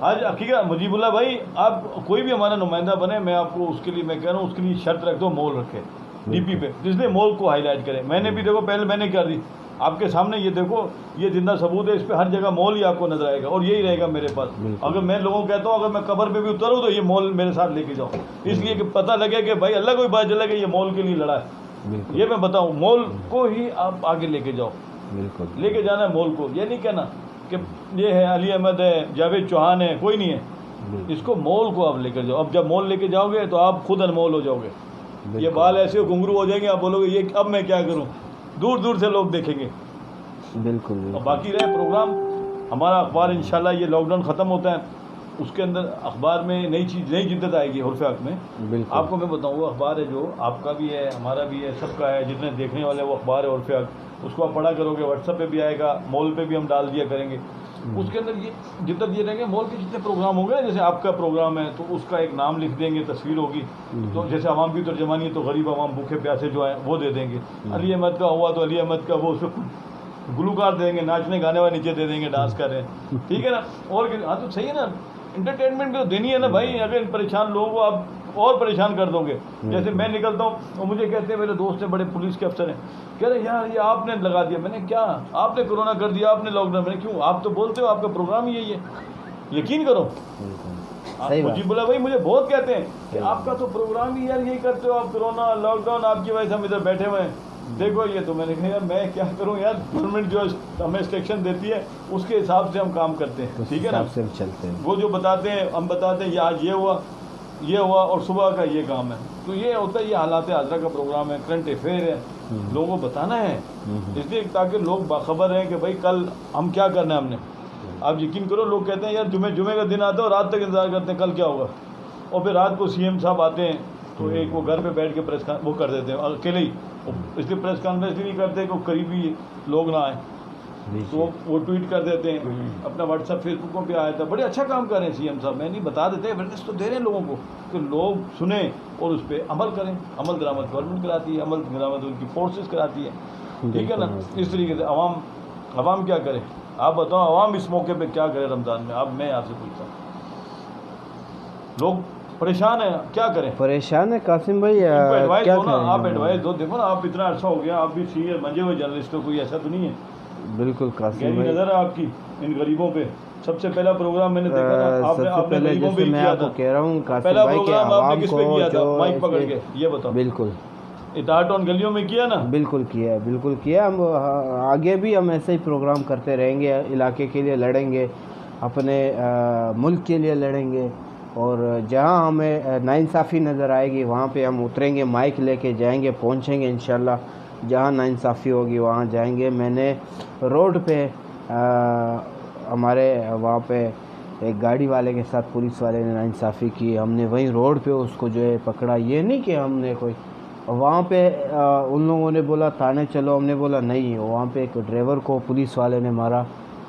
آج حقیقت مجیب اللہ بھائی، آپ کوئی بھی ہمارا نمائندہ بنے، میں آپ کو اس کے لیے میں کہہ رہا ہوں، اس کے لیے شرط رکھ دو مول رکھے ڈی پی پہ، جس نے مول کو ہائی لائٹ کرے. میں نے بھی دیکھو پہلے میں نے کر دی آپ کے سامنے، یہ دیکھو یہ زندہ ثبوت ہے، اس پہ ہر جگہ مول ہی آپ کو نظر آئے گا، اور یہی رہے گا میرے پاس. اگر میں لوگوں کو کہتا ہوں اگر میں قبر پہ بھی اتروں تو یہ مول میرے ساتھ لے کے جاؤ، اس لیے کہ پتہ لگے کہ بھائی اللہ کو بھی پتہ چلے کہ یہ مول کے لیے لڑا ہے. یہ میں بتاؤں، مول کو ہی آپ آگے لے کے جاؤ، لے کے جانا ہے مول کو. یہ نہیں کہنا کہ یہ ہے علی احمد ہے، جاوید چوہان ہے، کوئی نہیں ہے. اس کو مول کو آپ لے کر جاؤ. اب جب مول لے کے جاؤ گے تو آپ خود انمول ہو جاؤ گے. یہ بال ایسے گھنگرو ہو جائیں گے، آپ بولو گے یہ اب میں کیا کروں، دور دور سے لوگ دیکھیں گے. بالکل. اور باقی رہے پروگرام ہمارا اخبار، انشاءاللہ یہ لاک ڈاؤن ختم ہوتا ہے، اس کے اندر اخبار میں نئی جدت آئے گی عرف حق میں. آپ کو میں بتاؤں وہ اخبار ہے جو آپ کا بھی ہے، ہمارا بھی ہے، سب کا ہے، جتنے دیکھنے والے وہ اخبار ہے عرف حق. اس کو آپ پڑھا کرو گے، واٹس ایپ پہ بھی آئے گا، مال پہ بھی ہم ڈال دیا کریں گے. اس کے اندر یہ جتنا دیے رہیں گے، مال کے جتنے پروگرام ہوں گے، جیسے آپ کا پروگرام ہے تو اس کا ایک نام لکھ دیں گے، تصویر ہوگی، تو جیسے عوام کی ترجمانی ہے تو غریب عوام بھوکے پیاسے جو ہیں وہ دے دیں گے. علی احمد کا ہوا تو علی احمد کا وہ اس پہ گلوکار دیں گے، ناچنے گانے والے نیچے دے دیں گے، ڈانس کر رہے ہیں. ٹھیک ہے نا؟ اور ہاں تو صحیح ہے نا، انٹرٹینمنٹ بھی تو دینی ہے نا بھائی. اگر پریشان لوگوں کو آپ اور پریشان کر دو گے. جیسے میں نکلتا ہوں اور مجھے کہتے ہیں، میرے دوست ہیں بڑے پولیس کے افسر ہیں، کہہ رہے یار یہ آپ نے لگا دیا. میں نے کیا؟ آپ نے کرونا کر دیا، آپ نے لاک ڈاؤن. میں نے کیوں؟ آپ تو بولتے ہو آپ کا پروگرام ہی یہی ہے، یقین کرو. مجھے بولا بھائی، مجھے بہت کہتے ہیں کہ آپ کا تو پروگرام ہی یار یہی کرتے ہو، آپ کرونا لاک ڈاؤن آپ کی وجہ سے ہم ادھر بیٹھے ہوئے ہیں، دیکھو یہ. تو میں نے کہا یار میں کیا کروں یار، گورنمنٹ جو ہمیں انسٹرکشن دیتی ہے اس کے حساب سے ہم کام کرتے ہیں. ٹھیک ہے نا؟ چلتے ہیں. وہ جو بتاتے ہیں ہم بتاتے ہیں، یہ آج یہ ہوا اور صبح کا یہ کام ہے. تو یہ ہوتا ہے، یہ حالات حاضرہ کا پروگرام ہے، کرنٹ افیئر ہے، لوگوں کو بتانا ہے. اس لیے تاکہ لوگ باخبر ہیں کہ بھائی کل ہم کیا کرنا ہے ہم نے. آپ یقین کرو، لوگ کہتے ہیں یار جمعے کا دن آتا ہے اور رات تک انتظار کرتے ہیں کل کیا ہوگا، اور پھر رات کو سی ایم صاحب آتے ہیں تو ایک وہ گھر پہ بیٹھ کے وہ کر دیتے ہیں اکیلے ہی. اس لیے پریس کانفرنس نہیں کرتے کہ قریبی لوگ نہ آئیں، تو وہ ٹویٹ کر دیتے ہیں. اپنا واٹس ایپ فیس بکوں پہ آیا تھا. بڑے اچھا کام کر رہے ہیں سی ایم صاحب. میں نہیں بتا دیتے، اویئرنیس تو دے رہے ہیں لوگوں کو کہ لوگ سنیں اور اس پہ عمل کریں. عمل درآمد گورنمنٹ کراتی ہے، عمل درآمد ان کی فورسز کراتی ہے. ٹھیک ہے نا؟ اس طریقے سے عوام کیا کرے؟ آپ بتاؤ عوام اس موقع پہ کیا کرے رمضان میں؟ میں آپ سے پوچھتا ہوں. لوگ پریشان ہیں، کیا کریں؟ پریشان ہے قاسم بھائی، ایڈوائز کیا دو نا، کریں؟ آپ ایڈوائز دو. دیکھو نا، آپ اتنا عرصہ ہو گیا، آپ بھی سینئر منجے ہوئے جرنلسٹ ہو، کوئی ایسا تو نہیں ہے. بالکل قاسم گہری بھائی، نظر ہے آپ کی ان غریبوں پہ. سب سے پہلا پروگرام میں نے دیکھا نا، سب سے آپ نے پہلے غریبوں پہ جیسے ہی میں کیا آپ تھا. کو کہہ رہا ہوں قاسم پہلا بھائی کہ پروگرام آپ نے عوام کس کو پہ کیا تھا؟ جو مائک پکڑ کے، یہ بتاؤ. بالکل اطاعت ان گلیوں میں کیا نا؟ بالکل کیا ہے، بالکل کیا. ہم آگے بھی ہم ایسے ہی پروگرام کرتے رہیں گے، علاقے کے لیے لڑیں گے، اپنے ملک کے لیے لڑیں گے. اور جہاں ہمیں ناانصافی نظر آئے گی وہاں پہ ہم اتریں گے، مائک لے کے جائیں گے، پہنچیں گے انشاءاللہ. جہاں ناانصافی ہوگی وہاں جائیں گے. میں نے روڈ پہ ہمارے وہاں پہ ایک گاڑی والے کے ساتھ پولیس والے نے ناانصافی کی. ہم نے وہیں روڈ پہ اس کو جو ہے پکڑا. یہ نہیں کہ ہم نے کوئی وہاں پہ ان لوگوں نے بولا تھانے چلو، ہم نے بولا نہیں. وہاں پہ ایک ڈرائیور کو پولیس والے نے مارا،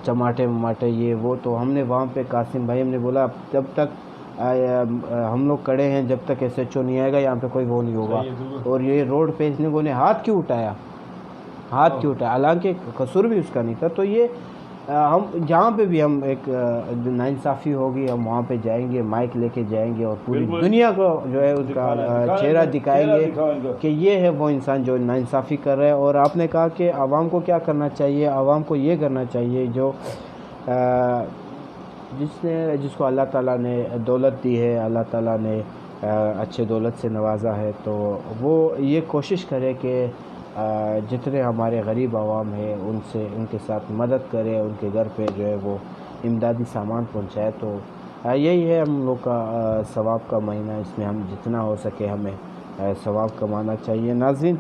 چماٹے یہ وہ. تو ہم نے وہاں پہ قاسم بھائی، ہم نے بولا جب تک ہم لوگ کڑے ہیں، جب تک ایس ایچ او نہیں آئے گا یہاں پہ کوئی وہ نہیں ہوگا. اور یہ روڈ پہ اس نے ہاتھ کیوں اٹھایا، حالانکہ قصور بھی اس کا نہیں تھا. تو یہ ہم جہاں پہ بھی ہم ایک ناانصافی ہوگی ہم وہاں پہ جائیں گے، مائک لے کے جائیں گے اور پوری دنیا کو جو ہے اس کا چہرہ دکھائیں گے کہ یہ ہے وہ انسان جو ناانصافی کر رہا ہے. اور آپ نے کہا کہ عوام کو کیا کرنا چاہیے؟ عوام کو یہ کرنا چاہیے جو جس کو اللہ تعالیٰ نے دولت دی ہے، اللہ تعالیٰ نے اچھے دولت سے نوازا ہے، تو وہ یہ کوشش کرے کہ جتنے ہمارے غریب عوام ہیں ان کے ساتھ مدد کرے، ان کے گھر پہ جو ہے وہ امدادی سامان پہنچائے. تو یہی ہے ہم لوگ کا ثواب کا مہینہ. اس میں ہم جتنا ہو سکے ہمیں ثواب کمانا چاہیے. ناظرین،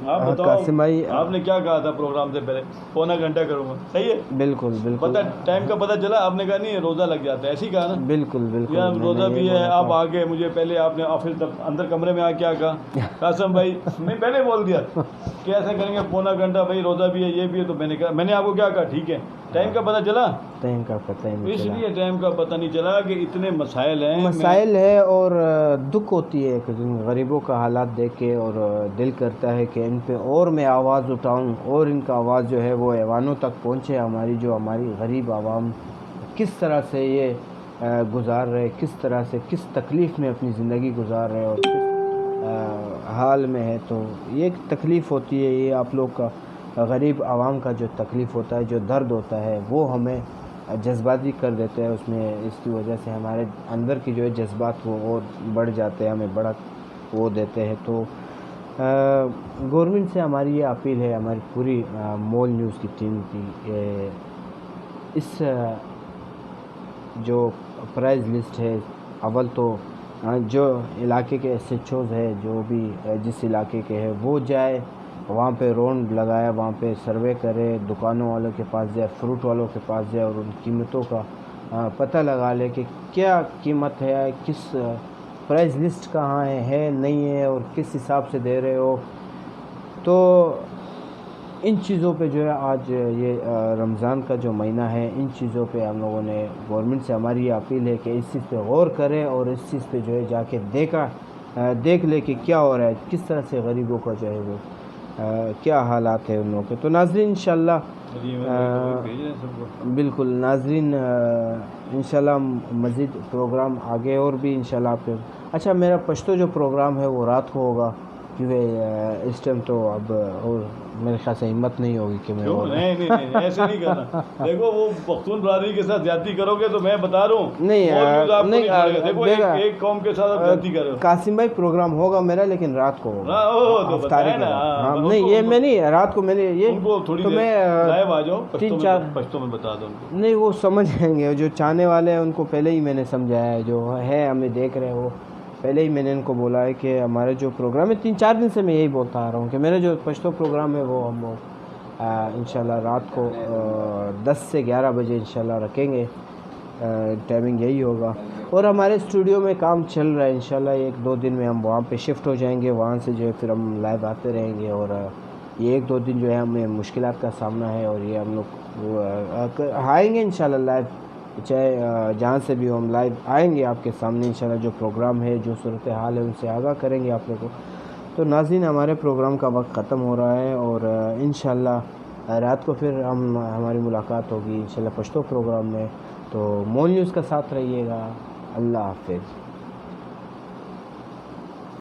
آپ بتاؤ قاسم بھائی، آپ نے کیا کہا تھا پروگرام سے پہلے؟ پونا گھنٹہ کروں گا، صحیح ہے؟ بالکل بالکل. پتہ ٹائم کا پتہ چلا، آپ نے کہا نہیں روزہ لگ جاتا ہے، ایسے ہی کہا نا؟ بالکل بالکل. یار روزہ بھی ہے. آپ آگے مجھے پہلے آپ نے آفس اندر کمرے میں کیا کہا قاسم بھائی؟ میں پہلے بول دیا کہ ایسے کریں گے پونا گھنٹہ، بھائی روزہ بھی ہے یہ بھی ہے. تو میں نے آپ کو کیا کہا؟ ٹھیک ہے. ٹائم کا پتہ چلا؟ ٹائم کا پتہ ہی نہیں اس چلا. لیے ٹائم کا پتہ نہیں چلا کہ اتنے مسائل ہیں. مسائل ہے اور دکھ ہوتی ہے کہ غریبوں کا حالات دیکھ کے، اور دل کرتا ہے کہ ان پہ اور میں آواز اٹھاؤں اور ان کا آواز جو ہے وہ ایوانوں تک پہنچے. ہماری غریب عوام کس طرح سے یہ گزار رہے، کس طرح سے کس تکلیف میں اپنی زندگی گزار رہے اور کس حال میں ہے. تو یہ ایک تکلیف ہوتی ہے. یہ آپ لوگ کا غریب عوام کا جو تکلیف ہوتا ہے، جو درد ہوتا ہے، وہ ہمیں جذباتی کر دیتے ہیں. اس میں اس کی وجہ سے ہمارے اندر کی جو ہے جذبات وہ اور بڑھ جاتے ہیں، ہمیں بڑا وہ دیتے ہیں. تو گورنمنٹ سے ہماری یہ اپیل ہے، ہماری پوری مول نیوز کی ٹیم کی، اس جو پرائز لسٹ ہے، اول تو جو علاقے کے ایس ایچ اوز ہے، جو بھی جس علاقے کے ہے وہ جائے وہاں پہ رونڈ لگائے، وہاں پہ سروے کرے، دکانوں والوں کے پاس جائے، فروٹ والوں کے پاس جائے اور ان قیمتوں کا پتہ لگا لے کہ کیا قیمت ہے، کس پرائز لسٹ کہاں ہے نہیں ہے، اور کس حساب سے دے رہے ہو. تو ان چیزوں پہ جو ہے آج یہ رمضان کا جو مہینہ ہے ان چیزوں پہ ہم لوگوں نے گورنمنٹ سے ہماری یہ اپیل ہے کہ اس چیز پہ غور کرے اور اس چیز پہ جو ہے جا کے دیکھ لے کہ کیا ہو رہا ہے، کس طرح سے غریبوں کا جو ہے وہ کیا حالات ہیں ان لوگوں کے. تو ناظرین انشاءاللہ بالکل ناظرین انشاءاللہ مزید پروگرام آگے اور بھی انشاءاللہ آپ کے. اچھا میرا پشتو جو پروگرام ہے وہ رات کو ہوگا کیونکہ اس ٹائم تو اب اور میرے خیال سے ہمت نہیں ہوگی کہ میں نہیں ایسے نہیں کرنا. دیکھو وہ پختون برادری کے ساتھ زیادتی کرو گے تو میں بتا رہا ہوں نہیں دیکھو ایک قوم کے ساتھ زیادتی کرو. قاسم بھائی پروگرام ہوگا میرا لیکن رات کو ہوگا. نہیں یہ میں نہیں رات کو میں نے یہ تو میں آ جاؤ 3-4 پشتوں میں بتا دوں. نہیں وہ سمجھ جائیں گے جو چاہنے والے ہیں ان کو پہلے ہی میں نے سمجھایا ہے، جو ہے ہمیں دیکھ رہے ہیں وہ پہلے ہی میں نے ان کو بولا ہے کہ ہمارے جو پروگرام ہے 3-4 دن سے میں یہی بولتا آ رہا ہوں کہ میرا جو پشتو پروگرام ہے وہ ہم انشاءاللہ رات کو 10 سے 11 بجے انشاءاللہ رکھیں گے. ٹائمنگ یہی ہوگا اور ہمارے اسٹوڈیو میں کام چل رہا ہے انشاءاللہ 1-2 دن میں ہم وہاں پہ شفٹ ہو جائیں گے، وہاں سے جو ہے پھر ہم لائیو آتے رہیں گے. اور یہ 1-2 دن جو ہے ہمیں مشکلات کا سامنا ہے اور یہ ہم لوگ آئیں گے انشاءاللہ لائیو، چاہے جہاں سے بھی ہم لائیو آئیں گے آپ کے سامنے انشاءاللہ. جو پروگرام ہے جو صورتحال ہے ان سے آگاہ کریں گے آپ لوگوں کو. تو ناظرین ہمارے پروگرام کا وقت ختم ہو رہا ہے اور انشاءاللہ رات کو پھر ہماری ملاقات ہوگی انشاءاللہ پشتو پروگرام میں. تو مول نیوز کا ساتھ رہیے گا. اللہ حافظ.